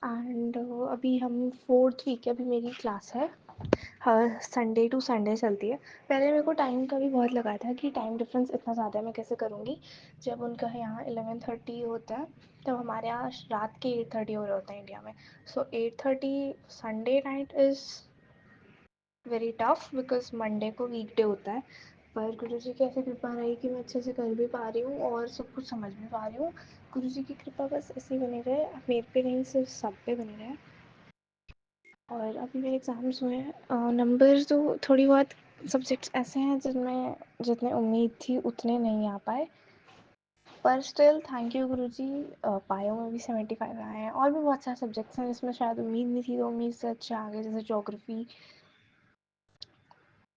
एंड अभी हम 4th वीक है, अभी मेरी क्लास है, हर संडे टू संडे चलती है। पहले मेरे को टाइम का भी बहुत लगा था कि टाइम डिफरेंस इतना ज़्यादा है, मैं कैसे करूँगी। जब उनका यहाँ 11:30 होता है, तब हमारे यहाँ रात के 8:30 हो रहे होते हैं इंडिया में। सो 8:30 Sunday night is very tough, because Monday को वीकडे होता है। पर गुरु जी की ऐसी कृपा रही कि मैं अच्छे से कर भी पा रही हूँ और सब कुछ समझ भी पा रही हूँ। गुरु जी की कृपा बस ऐसी बनी रहे, मेरे पे नहीं सिर्फ सब पे बनी रहे। और अभी मेरे एग्ज़ाम्स हुए हैं, नंबर तो थोड़ी बहुत सब्जेक्ट्स ऐसे हैं जिनमें जितने उम्मीद थी उतने नहीं आ पाए, पर still thank you Guru ji. Bio में भी 75 आए हैं, और भी बहुत सारे सब्जेक्ट्स हैं जिसमें शायद उम्मीद नहीं थी तो उम्मीद से अच्छे आ गए, जैसे जोग्राफ़ी,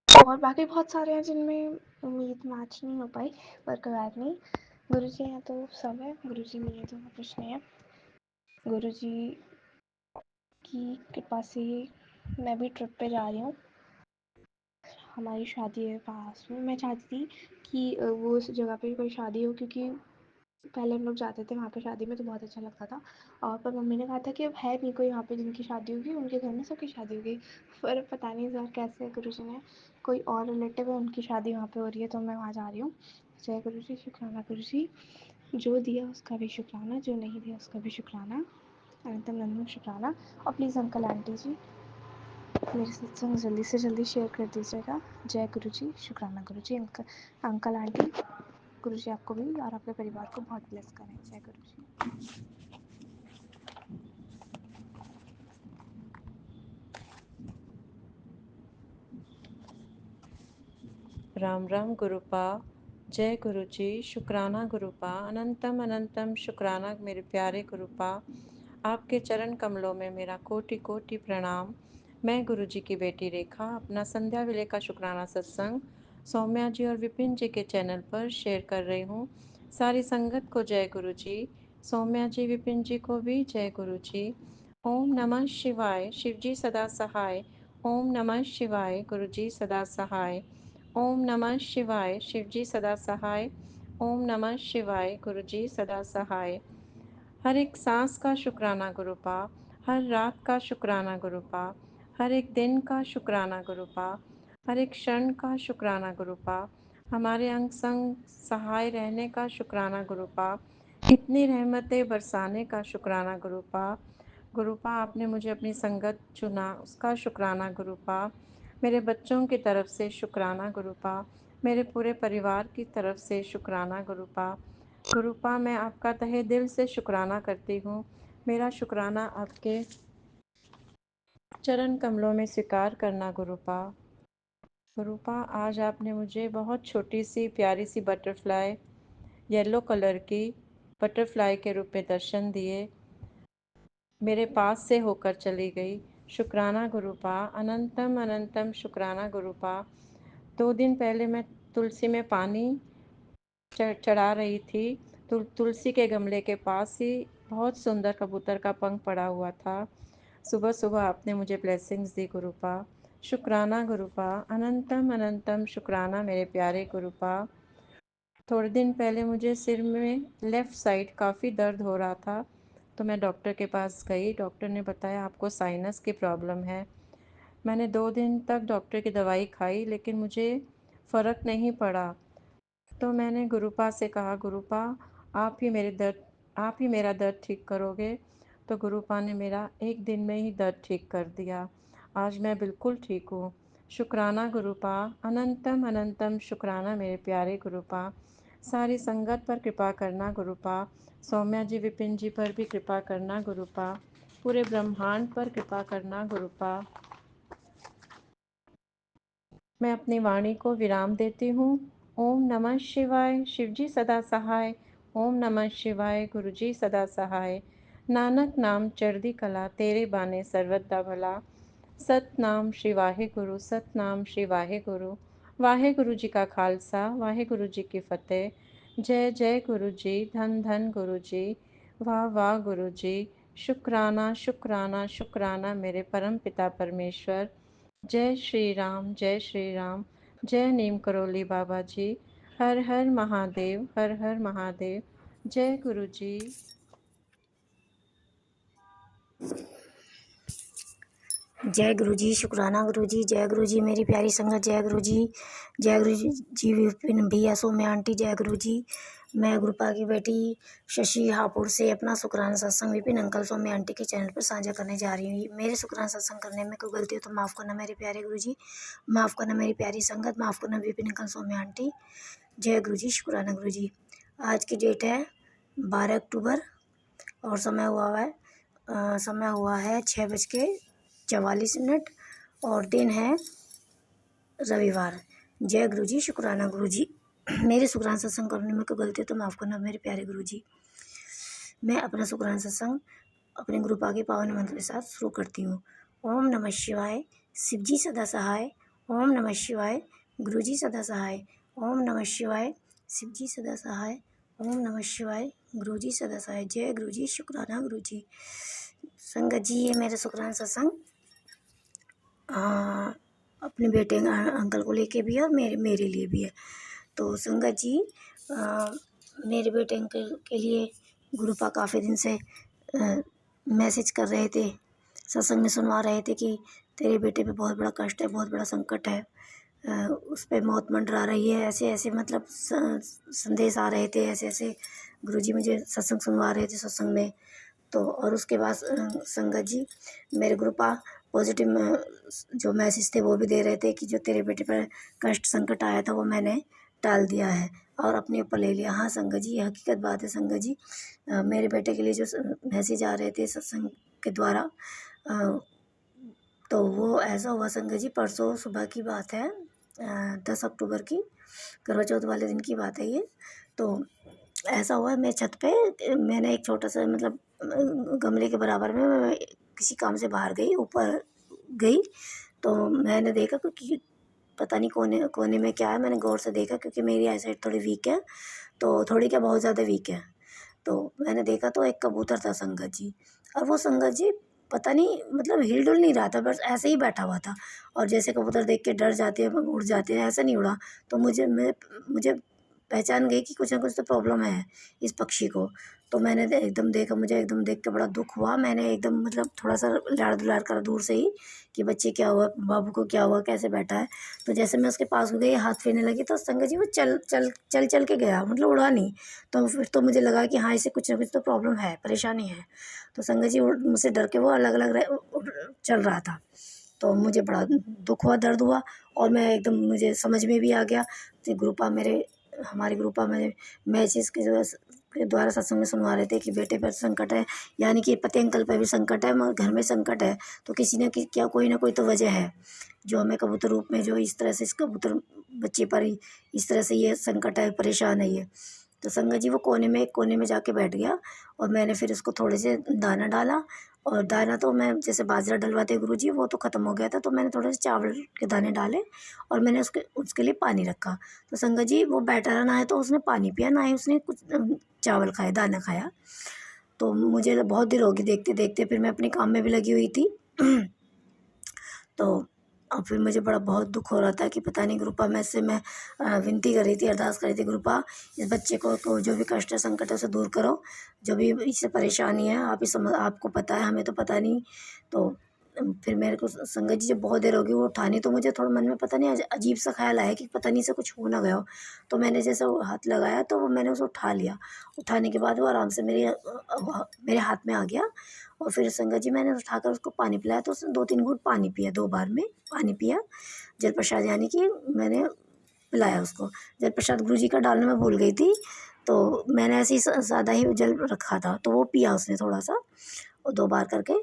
और बाकी बहुत सारे हैं जिनमें उम्मीद मैच नहीं हो पाई, पर कोई बात नहीं। गुरु जी हैं तो सब है, गुरु जी नहीं है तो कुछ नहीं है। गुरु जी की कृपा से मैं भी ट्रिप पे जा रही हूँ, हमारी शादी है पास में। मैं चाहती थी कि वो उस जगह पे कोई शादी हो, क्योंकि पहले हम लोग जाते थे वहाँ पे शादी में तो बहुत अच्छा लगता था। और पर मम्मी ने कहा था कि अब है नहीं कोई वहाँ पे जिनकी शादी होगी, उनके घर में सबकी शादी हो गई। पर पता नहीं सर कैसे गुरु जी ने, कोई और रिलेटिव है उनकी शादी वहाँ पे हो रही है, तो मैं वहाँ जा रही हूँ। जय गुरु जी, शुक्राना गुरु जी। जो दिया उसका भी शुक्राना, जो नहीं दिया उसका भी शुक्राना, अनंतम नंदन शुक्राना। और प्लीज़ अंकल आंटी जी मेरे सत्संग जल्दी से जल्दी शेयर कर दीजिएगा। जय गुरु जी, शुक्राना गुरु जी, अंकल आंटी, गुरु जी आपको भी और आपके परिवार को बहुत ब्लेस करें। जय गुरु जी। राम राम गुरुपा, जय गुरु जी, शुक्राना गुरुपा, अनंतम अनंतम शुक्राना मेरे प्यारे गुरुपा। आपके चरण कमलों में मेरा कोटि कोटि प्रणाम। मैं गुरु जी की बेटी रेखा अपना संध्या वेले का शुक्राना सत्संग सौम्या जी और विपिन जी के चैनल पर शेयर कर रही हूँ। सारी संगत को जय गुरु जी, सौम्या जी विपिन जी को भी जय गुरु जी। ओम नमः शिवाय, शिव जी सदा सहाय। ओम नमः शिवाय, गुरु जी सदा सहाय। ओम नमः शिवाय, शिव जी सदा सहाय। ओम नमः शिवाय, गुरु जी सदा सहाय। हर एक सांस का शुक्राना गुरुपा, हर रात का शुक्राना गुरुपा, हर एक दिन का शुक्राना गुरुपा, हर एक क्षण का शुक्राना गुरुपा, हमारे अंग संग सहाय रहने का शुक्राना गुरुपा, इतनी रहमतें बरसाने का शुक्राना गुरुपा। गुरुपा आपने मुझे अपनी संगत चुना, उसका शुक्राना गुरुपा। मेरे बच्चों की तरफ से शुक्राना गुरुपा, मेरे पूरे परिवार की तरफ से शुक्राना गुरुपा। गुरुपा मैं आपका तहे दिल से शुक्राना करती हूँ। मेरा शुक्राना आपके चरण कमलों में स्वीकार करना गुरुपा। गुरुपा आज आपने मुझे बहुत छोटी सी प्यारी सी बटरफ्लाई, येलो कलर की बटरफ्लाई के रूप में दर्शन दिए, मेरे पास से होकर चली गई। शुक्राना गुरुपा, अनंतम अनंतम शुक्राना गुरुपा। 2 दिन पहले मैं तुलसी में पानी चढ़ा रही थी। तुलसी के गमले के पास ही बहुत सुंदर कबूतर का पंख पड़ा हुआ था। सुबह सुबह आपने मुझे ब्लेसिंग्स दी गुरुपा। शुक्राना गुरुपा, अनंतम अनंतम शुक्राना मेरे प्यारे गुरुपा। थोड़े दिन पहले मुझे सिर में लेफ़्ट साइड काफ़ी दर्द हो रहा था, तो मैं डॉक्टर के पास गई। डॉक्टर ने बताया आपको साइनस की प्रॉब्लम है। मैंने 2 दिन तक डॉक्टर की दवाई खाई, लेकिन मुझे फ़र्क नहीं पड़ा। तो मैंने गुरुपा से कहा, गुरुपा आप ही मेरा दर्द ठीक करोगे। तो गुरुपा ने मेरा 1 दिन में ही दर्द ठीक कर दिया। आज मैं बिल्कुल ठीक हूँ। शुक्राना गुरुपा, अनंतम अनंतम शुक्राना मेरे प्यारे गुरुपा। सारी संगत पर कृपा करना गुरुपा, सौम्या जी विपिन जी पर भी कृपा करना गुरुपा, पूरे ब्रह्मांड पर कृपा करना गुरुपा। मैं अपनी वाणी को विराम देती हूँ। ओम नमः शिवाय, शिव जी सदा सहाय। ओम नमः शिवाय, गुरु जी सदा सहाय। नानक नाम चढ़दी कला, तेरे बाने सर्वदा भला। सतनाम श्री वाहे गुरु, सतनाम श्री वाहे गुरु। वाहे गुरु जी का खालसा, वाहे गुरु जी की फतेह। जय जय गुरु जी, धन धन गुरु जी, वाह वाह गुरु जी। शुक्राना शुक्राना शुक्राना मेरे परम पिता परमेश्वर। जय श्री राम, जय श्री राम, जय नीम करोली बाबा जी। हर हर महादेव, हर हर महादेव। जय गुरु जी। जय गुरु जी, शुक्राना गुरु जी, जय गुरु जी मेरी प्यारी संगत, जय गुरु जी, जय गुरु जी विपिन भैया, सौम्या आंटी, जय गुरु जी। मैं गुरुपा की बेटी शशि हापुड़ से अपना शुक्राना सत्संग विपिन अंकल सौम्या आंटी के चैनल पर साझा करने जा रही हूँ। मेरे शुक्राना सत्संग करने में कोई गलती हो तो माफ़ करना मेरे प्यारे गुरु जी, माफ़ करना मेरी प्यारी संगत, माफ़ करना विपिन अंकल सौम्या आंटी। जय गुरु जी, शुक्राना गुरु जी। आज की डेट है 12 अक्टूबर और समय हुआ है 6:44 और दिन है रविवार। जय गुरु जी, शुक्राना गुरु जी। मेरे शुक्राना सत्संग करने में कोई गलती हो तो माफ़ करना मेरे प्यारे गुरु जी। मैं अपना शुक्राना सत्संग अपने गुरुपा के पावन मंत्र के साथ शुरू करती हूँ। ओम नमः शिवाय, शिव जी सदा सहाय। ओम नमः शिवाय, गुरु जी सदा सहाय। ओम नमः शिवाय, शिव जी सदा सहाय। ओम नमः शिवाय, गुरु जी सदा सहाय। जय गुरु जी, शुक्राना गुरु जी। संगत जी, ये मेरा शुक्राना सत्संग अपने बेटे अंकल को लेके भी है और मेरे लिए भी है। तो संगत जी, मेरे बेटे अंकल के लिए गुरुपा काफ़ी दिन से मैसेज कर रहे थे, सत्संग में सुनवा रहे थे कि तेरे बेटे पे बहुत बड़ा कष्ट है, बहुत बड़ा संकट है, उस पर मौत मंडरा रही है, ऐसे ऐसे मतलब संदेश आ रहे थे, ऐसे ऐसे गुरुजी मुझे सत्संग सुनवा रहे थे सत्संग में। तो और उसके बाद संगत जी, मेरे गुरुपा पॉजिटिव जो मैसेज थे वो भी दे रहे थे कि जो तेरे बेटे पर कष्ट संकट आया था वो मैंने टाल दिया है और अपने ऊपर ले लिया। हाँ संगत जी, ये हकीकत बात है संगत जी। मेरे बेटे के लिए जो मैसेज आ रहे थे सत्संग के द्वारा, तो वो ऐसा हुआ संगत जी, परसों सुबह की बात है, 10 अक्टूबर की, करवा चौथ वाले दिन की बात है ये। तो ऐसा हुआ, मैं छत पे, मैंने एक छोटा सा मतलब गमले के बराबर में मैं किसी काम से बाहर गई, ऊपर गई, तो मैंने देखा क्योंकि पता नहीं कोने कोने में क्या है, मैंने गौर से देखा क्योंकि मेरी आई साइड थोड़ी वीक है, तो थोड़ी क्या बहुत ज़्यादा वीक है। तो मैंने देखा तो एक कबूतर था संगत जी, और वो संगत जी पता नहीं मतलब हिल डुल नहीं रहा था, बस ऐसे ही बैठा हुआ था। और जैसे कबूतर देख के डर जाते हैं उड़ जाते हैं, ऐसा नहीं उड़ा। तो मुझे पहचान गई कि कुछ ना कुछ तो प्रॉब्लम है इस पक्षी को। तो मैंने एकदम देखा, मुझे एकदम देख के बड़ा दुख हुआ। मैंने एकदम मतलब थोड़ा सा लाड़ दुलार करा दूर से ही कि बच्चे क्या हुआ, बाबू को क्या हुआ, कैसे बैठा है। तो जैसे मैं उसके पास गई, हाथ फेरने लगी, तो संगत जी वो चल चल चल चल के गया, मतलब उड़ा नहीं। तो फिर तो मुझे लगा कि हाँ इसे कुछ ना कुछ तो प्रॉब्लम है, परेशानी है। तो संगत जी मुझसे डर के वो अलग अलग चल रहा था। तो मुझे बड़ा दुख हुआ, दर्द हुआ, और मैं एकदम, मुझे समझ में भी आ गया। तो ग्रुपा हमारे ग्रुपा में मैसेज के द्वारा सत्संग में सुनवा रहे थे कि बेटे पर संकट है, यानी कि पति अंकल पर भी संकट है, मगर घर में संकट है। तो किसी न क्या कोई ना कोई तो वजह है जो हमें कबूतर रूप में जो इस तरह से इस कबूतर बच्चे पर इस तरह से ये संकट है, परेशान है ये। तो संगत जी वो एक कोने में जाके बैठ गया, और मैंने फिर उसको थोड़े से दाना डाला। और दाना तो मैं जैसे बाजरा डलवाते गुरुजी, वो तो ख़त्म हो गया था, तो मैंने थोड़े से चावल के दाने डाले और मैंने उसके लिए पानी रखा। तो संगत जी वो बैठा रहा, ना है तो उसने पानी पिया, ना ही उसने कुछ चावल खाए, दाना खाया। तो मुझे बहुत देर होगी देखते देखते, फिर मैं अपने काम में भी लगी हुई थी। तो और फिर मुझे बहुत दुख हो रहा था कि पता नहीं ग्रुपा में से मैं विनती कर रही थी, अरदास कर रही थी, ग्रुपा इस बच्चे को जो भी कष्ट है, संकट है, उसे दूर करो, जो भी इससे परेशानी है, आप ही समझ, आपको पता है, हमें तो पता नहीं। तो फिर मेरे को संगत जी जब बहुत देर होगी वो उठानी, तो मुझे थोड़ा मन में पता नहीं अजीब सा ख्याल आया कि पता नहीं से कुछ हो ना गया हो। तो मैंने जैसे हाथ लगाया तो वो मैंने उसे उठा लिया। उठाने के बाद वो आराम से मेरे हाथ में आ गया। और फिर संगत जी मैंने उठाकर उसको पानी पिलाया, तो उसने 2-3 घूंट पानी पिया, 2 बार में पानी पिया। जल प्रसाद यानी कि मैंने पिलाया उसको। जल प्रसाद गुरुजी का डालना मैं भूल गई थी, तो मैंने ऐसे ही सादा ही जल रखा था, तो वो पिया उसने थोड़ा सा, और 2 बार करके।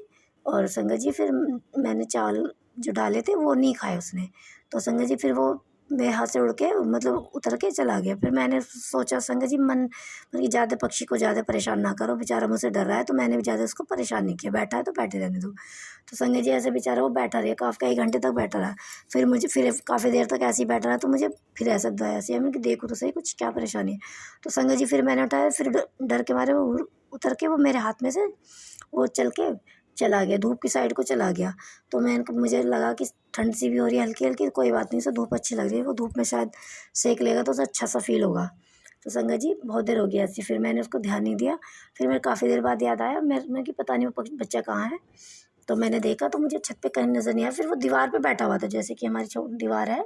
और संगत जी फिर मैंने चावल जो डाले थे वो नहीं खाए उसने। तो संगत जी फिर वो मेरे हाथ से उड़ के मतलब उतर के चला गया। फिर मैंने सोचा संगत जी मन कि ज़्यादा पक्षी को ज़्यादा परेशान ना करो, बेचारा मुझसे डर रहा है, तो मैंने भी ज़्यादा उसको परेशान नहीं किया, बैठा है तो बैठे रहने दो। तो संगत जी ऐसे बेचारा वो बैठा रहा, काफ़ी 1 घंटे तक बैठा रहा। फिर काफ़ी देर तक ऐसे ही बैठा रहा, तो मुझे फिर ऐसा दया सी आई, मैंने कि देखो तो सही कुछ क्या परेशानी है। तो संगत जी फिर मैंने उठाया, फिर डर के मारे वो उतर के वो मेरे हाथ में से वो चल के चला गया, धूप की साइड को चला गया। तो मुझे लगा कि ठंड सी भी हो रही है हल्की हल्की, कोई बात नहीं, उसे धूप अच्छी लग रही है, वो धूप में शायद सेक लेगा तो उसे अच्छा सा फील होगा। तो संगत जी बहुत देर हो गया ऐसी, फिर मैंने उसको ध्यान नहीं दिया। फिर मेरे काफ़ी देर बाद याद आया, मैं कि पता नहीं वो बच्चा कहाँ है। तो मैंने देखा तो मुझे छत पे कहीं नज़र नहीं आया। फिर वो दीवार पे बैठा हुआ था, जैसे कि हमारी दीवार है,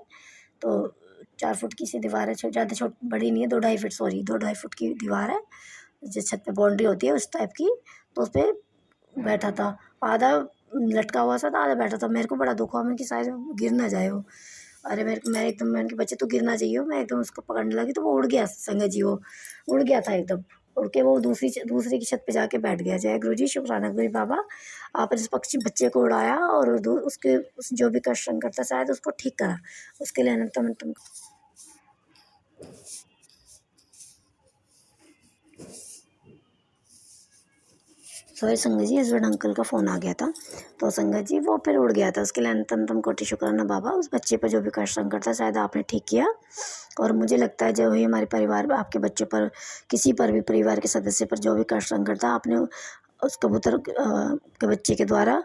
तो 4 फुट की सी दीवार है, ज़्यादा बड़ी नहीं है, 2-2.5 फुट, सॉरी 2-2.5 फुट की दीवार है, जिस छत पे बाउंड्री होती है उस टाइप की। तो उस पर बैठा था, आधा लटका हुआ सा था, आधा बैठा था। मेरे को बड़ा दुख हुआ, मैं कि शायद गिर ना जाए वो। अरे मैं एकदम, मैंने कि बच्चे तो गिर ना चाहिए, मैं एकदम उसको पकड़ने लगी तो वो उड़ गया संगत जी, वो उड़ गया था एकदम, उड़ के वो दूसरी की छत पे जाके बैठ गया। जय गुरु जी, शुक्राना गुरु बाबा, आपने इस पक्षी बच्चे को उड़ाया और उसके जो भी कष्ट संकट था शायद उसको ठीक करा, उसके लिए अनंतम सॉरी संगत जी, हस्बैंड अंकल का फ़ोन आ गया था। तो संगत जी वो फिर उड़ गया था, उसके लिए अनंतम कोटि शुक्राना बाबा, उस बच्चे पर जो भी कष्ट संकट था शायद आपने ठीक किया। और मुझे लगता है जो ही हमारे परिवार में आपके बच्चों पर, किसी पर भी परिवार के सदस्य पर जो भी कष्ट संकट था, आपने उस कबूतर के बच्चे के द्वारा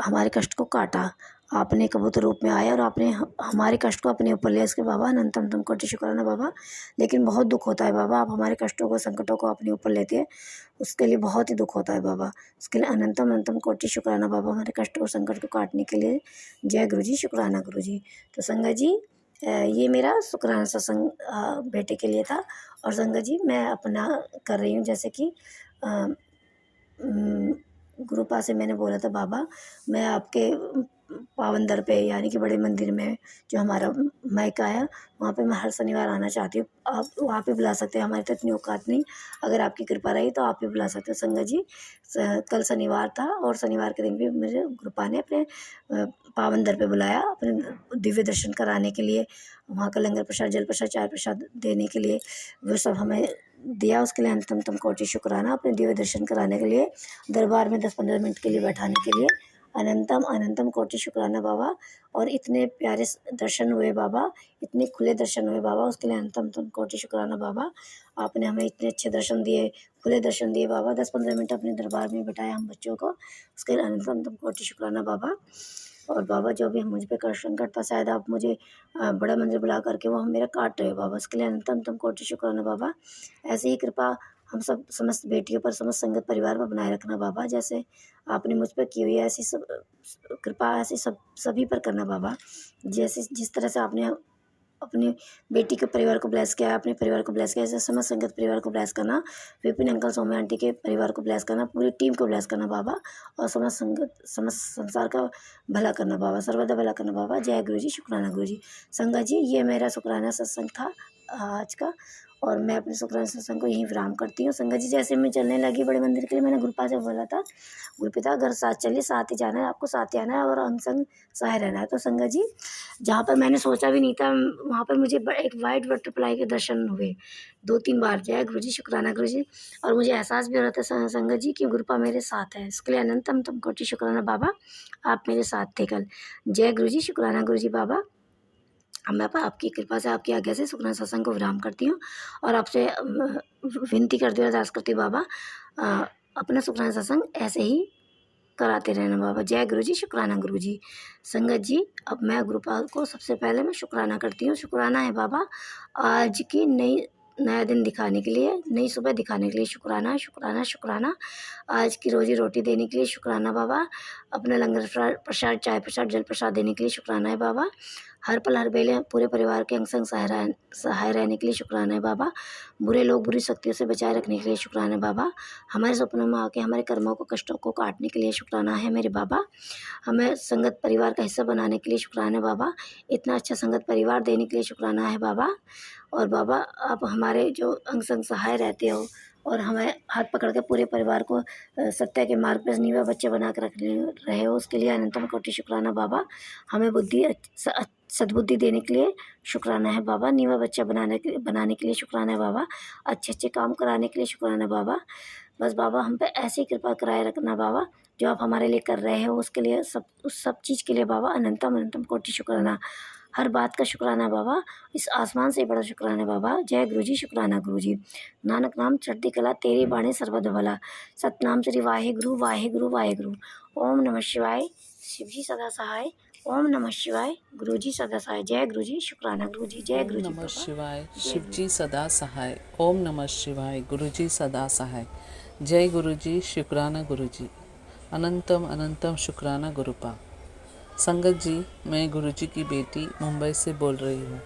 हमारे कष्ट को काटा। आपने कबूतर रूप में आया और आपने हमारे कष्ट को अपने ऊपर लिया। इसके बाबा अनंतम कोटि शुक्राना बाबा। लेकिन बहुत दुख होता है बाबा, आप हमारे कष्टों को, संकटों को अपने ऊपर लेते हैं, उसके लिए बहुत ही दुख होता है बाबा। उसके लिए अनंतम कोटि शुक्राना बाबा, हमारे कष्टों और संकट को काटने के लिए। जय गुरु जी, शुक्राना गुरु जी। तो संगत जी ये मेरा शुक्राना सत्संग बेटे के लिए था। और संगत जी मैं अपना कर रही हूँ, जैसे कि गुरुपा से मैंने बोला था बाबा मैं आपके पावन दर पे यानी कि बड़े मंदिर में जो हमारा मायका है वहाँ पे मैं हर शनिवार आना चाहती हूँ। आप वहाँ पे बुला सकते हैं, हमारी तो इतनी औकात नहीं, अगर आपकी कृपा रही तो आप भी बुला सकते हो। संगत जी कल शनिवार था और शनिवार के दिन भी मुझे गुरुपा ने अपने पावन दर पे बुलाया अपने दिव्य दर्शन कराने के लिए, वहाँ का लंगर प्रसाद, जल प्रसाद, चाय प्रसाद देने के लिए, वो सब हमें दिया। उसके लिए अंतम कोटि शुक्राना। अपने दिव्य दर्शन कराने के लिए, दरबार में 10-15 मिनट के लिए बैठाने के लिए अनंतम कोटि शुक्राना बाबा। और इतने प्यारे दर्शन हुए बाबा, इतने खुले दर्शन हुए बाबा, उसके लिए अनंतम कोटि शुक्राना बाबा। आपने हमें इतने अच्छे दर्शन दिए, खुले दर्शन दिए बाबा। 10-15 मिनट अपने दरबार में बिठाया हम बच्चों को, उसके लिए अनंतम कोटि शुक्राना बाबा। और बाबा जो भी मुझ पे कर्षण करता, शायद आप मुझे बड़ा मंदिर बुला करके वो हम मेरा काट रहे हो बाबा, उसके लिए अनंतम कोटि शुक्राना बाबा। ऐसे ही कृपा हम सब समस्त बेटियों पर, समस्त संगत परिवार पर बनाए रखना बाबा। जैसे आपने मुझ पर की हुई है ऐसी सब कृपा ऐसी सभी पर करना बाबा। जैसे जिस तरह से आपने अपनी बेटी के परिवार को ब्लेस किया, अपने परिवार को ब्लेस किया, ऐसे समस्त संगत परिवार को ब्लेस करना, विपिन अंकल, सौम्या आंटी के परिवार को ब्लेस करना, पूरी टीम को ब्लेस करना बाबा। और समस्त संगत, समस्त संसार का भला करना बाबा, सर्वदा भला करना बाबा। जय गुरु जी, शुक्राना गुरु जी। संगत जी ये मेरा शुक्राना सत्संग था आज का, और मैं अपने शुक्राना सत्संग को यहीं विराम करती हूँ। संगत जी जैसे मैं चलने लगी बड़े मंदिर के लिए, मैंने गुरुपा से बोला था, गुरुपिता घर साथ चलिए, साथ ही जाना है, आपको साथ ही आना है और अंग संग सहाय रहना है। तो संगत जी जहाँ पर मैंने सोचा भी नहीं था, वहाँ पर मुझे एक वाइट बटरफ्लाई के दर्शन हुए 2-3 बार। जय गुरु जी, शुक्राना गुरु जी। और मुझे एहसास भी हो रहा था संगत जी कि गुरुपा मेरे साथ है, इसके लिए अनंतम कोटि शुक्राना बाबा, आप मेरे साथ थे कल। जय गुरु जी, शुक्राना गुरु जी बाबा। अब मैं आपकी कृपा से, आपकी आज्ञा से शुक्राना सत्संग को विराम करती हूँ और आपसे विनती करती हूँ, अरदास करती हूँ बाबा, अपना शुक्राना सत्संग ऐसे ही कराते रहना बाबा। जय गुरु जी, शुक्राना गुरु जी। संगत जी अब मैं गुरुपाल को सबसे पहले मैं शुक्राना करती हूँ। शुक्राना है बाबा आज की नया दिन दिखाने के लिए, नई सुबह दिखाने के लिए। शुक्राना शुक्राना शुक्राना। आज की रोजी रोटी देने के लिए शुक्राना बाबा। अपना लंगर प्रसाद, चाय प्रसाद, जल प्रसाद देने के लिए शुक्राना है बाबा। हर पल हर बेले पूरे परिवार के अंग संग सहाय रहने के लिए शुक्राना है बाबा। बुरे लोग बुरी शक्तियों से बचाए रखने के लिए शुक्राना है बाबा। हमारे सपनों में आके हमारे कर्मों को, कष्टों को काटने के लिए शुक्राना है मेरे बाबा। हमें संगत परिवार का हिस्सा बनाने के लिए शुक्राना है बाबा। इतना अच्छा संगत परिवार देने के लिए शुक्राना है बाबा। और बाबा आप हमारे जो अंग संग सहाय रहते हो और हमें हाथ पकड़ के पूरे परिवार को सत्य के मार्ग पर नीवा बच्चे बना कर रख रहे हो, उसके लिए अनंतम कोटि शुक्राना बाबा। हमें बुद्धि सद्बुद्धि देने के लिए शुक्राना है बाबा। नीवा बच्चा बनाने के लिए शुक्राना है बाबा। अच्छे अच्छे काम कराने के लिए शुक्राना है बाबा। बस बाबा हम पे ऐसी कृपा कराए रखना बाबा, जो आप हमारे लिए कर रहे हो उसके लिए, उस सब चीज़ के लिए बाबा अनंतम कोटि शुक्राना। हर बात का शुक्राना बाबा, इस आसमान से बड़ा शुक्राना बाबा। जय गुरु जी, शुक्राना गुरु जी। नानक नाम चढ़ती कला, तेरी बाणी सर्वद भला। सतनाम श्री वाहेगुरु वाहेगुरु वाहेगुरु। ओम नमः शिवाय, शिव जी सदा सहाय। ओम नमः शिवाय, गुरु जी सदा सहाय। जय गुरु जी, शुक्राना गुरु जी। जय गुरु जी। ओम नमः शिवाय, शिव जी सदा सहाय। ओम नमः शिवाय, गुरु जी सदा सहाय। जय गुरु जी, शुक्राना गुरु जी। अनंतम शुक्राना गुरुपा। संगत जी मैं गुरु जी की बेटी मुंबई से बोल रही हूँ।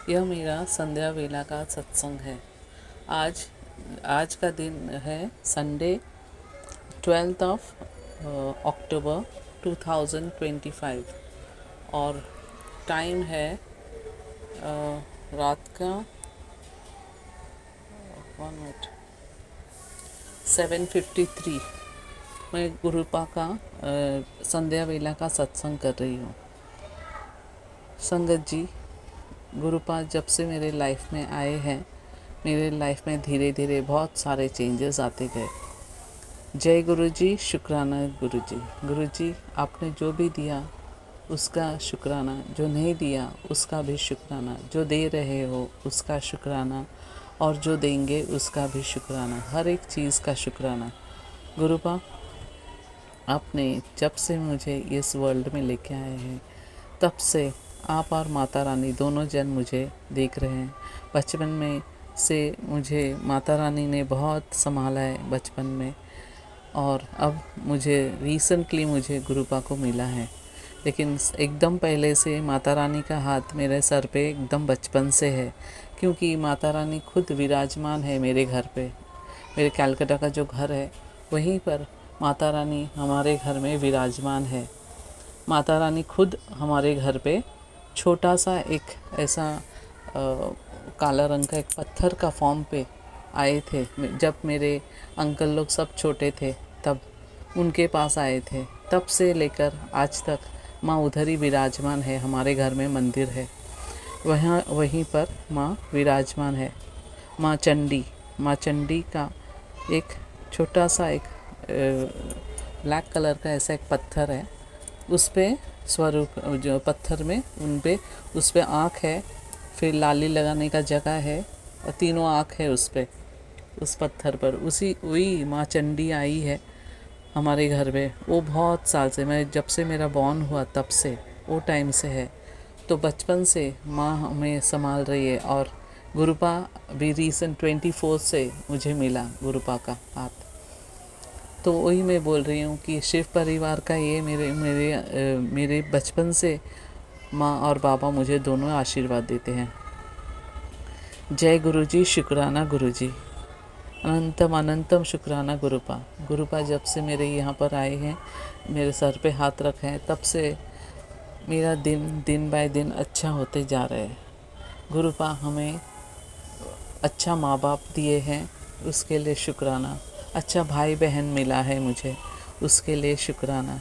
यह मेरा संध्या वेला का सत्संग है। आज का दिन है संडे 12 अक्टूबर 2025 और टाइम है रात का 7:53। मैं गुरुपा का संध्या वेला का सत्संग कर रही हूँ। संगत जी गुरुपा जब से मेरे लाइफ में आए हैं, मेरे लाइफ में धीरे धीरे बहुत सारे चेंजेस आते गए। जय गुरु जी, शुक्राना गुरु जी। गुरु जी आपने जो भी दिया उसका शुक्राना, जो नहीं दिया उसका भी शुक्राना, जो दे रहे हो उसका शुक्राना और जो देंगे उसका भी शुक्राना, हर एक चीज़ का शुक्राना। गुरुपा आपने जब से मुझे इस वर्ल्ड में लेके आए हैं तब से आप और माता रानी दोनों जन मुझे देख रहे हैं। बचपन में से मुझे माता रानी ने बहुत संभाला है बचपन में, और अब रिसेंटली मुझे गुरुपा को मिला है। लेकिन एकदम पहले से माता रानी का हाथ मेरे सर पे एकदम बचपन से है, क्योंकि माता रानी खुद विराजमान है मेरे घर पे। मेरे कलकत्ता का जो घर है वहीं पर माता रानी हमारे घर में विराजमान है। माता रानी खुद हमारे घर पे छोटा सा एक ऐसा काला रंग का एक पत्थर का फॉर्म पे आए थे। जब मेरे अंकल लोग सब छोटे थे तब उनके पास आए थे। तब से लेकर आज तक माँ उधर ही विराजमान है। हमारे घर में मंदिर है, वहीं पर माँ विराजमान है। माँ चंडी का एक छोटा सा एक ब्लैक कलर का ऐसा एक पत्थर है, उस पे स्वरूप जो पत्थर में उस पे आँख है, फिर लाली लगाने का जगह है और तीनों आँख है उस पे, उस पत्थर पर। वही माँ चंडी आई है हमारे घर में। वो बहुत साल से, मैं जब से मेरा बॉर्न हुआ तब से वो टाइम से है। तो बचपन से माँ हमें संभाल रही है। और गुरुपा भी रीसेंट 24 से मुझे मिला गुरुपा का हाथ। तो वही मैं बोल रही हूँ कि शिव परिवार का ये मेरे बचपन से माँ और बाबा मुझे दोनों आशीर्वाद देते हैं। जय गुरुजी, शुक्राना गुरुजी, अनंतम अनंतम शुक्राना गुरुपा। गुरुपा जब से मेरे यहाँ पर आए हैं, मेरे सर पे हाथ रखे हैं, तब से मेरा दिन बाय दिन अच्छा होते जा रहा है। गुरुपा हमें अच्छा माँ बाप दिए हैं, उसके लिए शुक्राना। अच्छा भाई बहन मिला है मुझे, उसके लिए शुक्राना।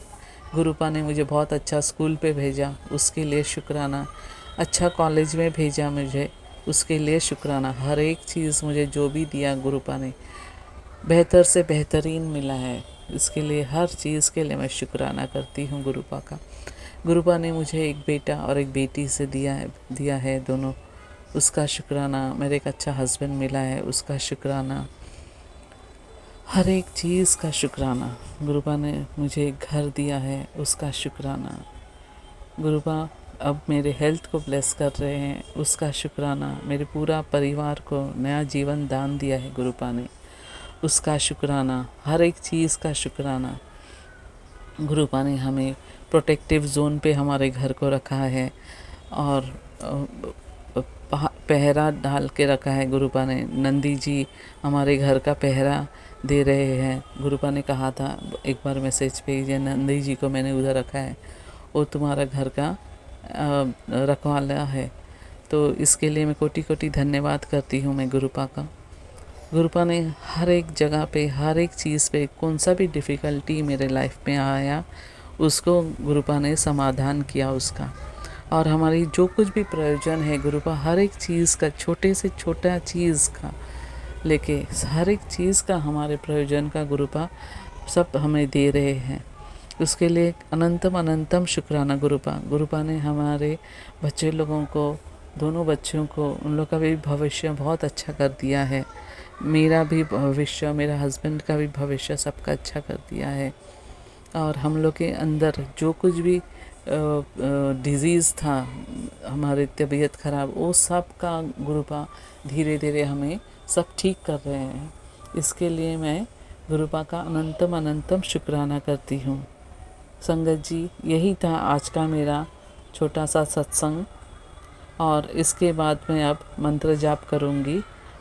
गुरुपा ने मुझे बहुत अच्छा स्कूल पे भेजा, उसके लिए शुक्राना। अच्छा कॉलेज में भेजा मुझे, उसके लिए शुक्राना। हर एक चीज़ मुझे जो भी दिया गुरुपा ने बेहतर से बेहतरीन मिला है, इसके लिए हर चीज़ के लिए मैं शुक्राना करती हूँ गुरुपा का। गुरुपा ने मुझे एक बेटा और एक बेटी से दिया है दोनों, उसका शुक्राना। मेरे एक अच्छा हस्बैंड मिला है, उसका शुक्राना। हर एक चीज़ का शुक्राना। गुरुपा ने मुझे एक घर दिया है, उसका शुक्राना। गुरुपा अब मेरे हेल्थ को ब्लेस कर रहे हैं, उसका शुक्राना। मेरे पूरा परिवार को नया जीवन दान दिया है गुरुपा ने, उसका शुक्राना। हर एक चीज़ का शुक्राना। गुरुपा ने हमें प्रोटेक्टिव जोन पे हमारे घर को रखा है और पहरा डाल के रखा है गुरुपा ने। नंदी जी हमारे घर का पहरा दे रहे हैं। गुरुपा ने कहा था एक बार मैसेज पे, ये नंदी जी को मैंने उधर रखा है, वो तुम्हारा घर का रखवाला है। तो इसके लिए मैं कोटि कोटि धन्यवाद करती हूँ मैं गुरुपा का। गुरुपा ने हर एक जगह पे, हर एक चीज़ पे, कौन सा भी डिफ़िकल्टी मेरे लाइफ में आया, उसको गुरुपा ने समाधान किया उसका। और हमारी जो कुछ भी प्रयोजन है, गुरुपा हर एक चीज़ का, छोटे से छोटा चीज़ का लेके हर एक चीज़ का, हमारे प्रयोजन का गुरुपा सब हमें दे रहे हैं। उसके लिए अनंतम अनंतम शुक्राना गुरुपा। गुरुपा ने हमारे बच्चे लोगों को, दोनों बच्चों को, उन लोग का भी भविष्य बहुत अच्छा कर दिया है। मेरा भी भविष्य, मेरा हस्बैंड का भी भविष्य सबका अच्छा कर दिया है। और हम लोग के अंदर जो कुछ भी डिज़ीज़ था, हमारी तबीयत ख़राब, वो सब का गुरुपा धीरे धीरे हमें सब ठीक कर रहे हैं। इसके लिए मैं गुरुपा का अनंतम अनंतम शुक्राना करती हूँ। संगत जी, यही था आज का मेरा छोटा सा सत्संग। और इसके बाद मैं अब मंत्र जाप करूँगी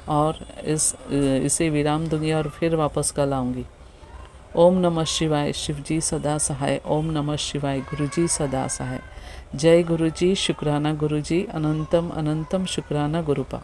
और इसे विराम दूँगी और फिर वापस कल आऊँगी। ओम नमः शिवाय, शिवजी सदा सहाय। ओम नमः शिवाय, गुरुजी सदा सहाय। जय गुरुजी, शुक्राना गुरुजी, अनंतम अनंतम शुक्राना गुरुपा।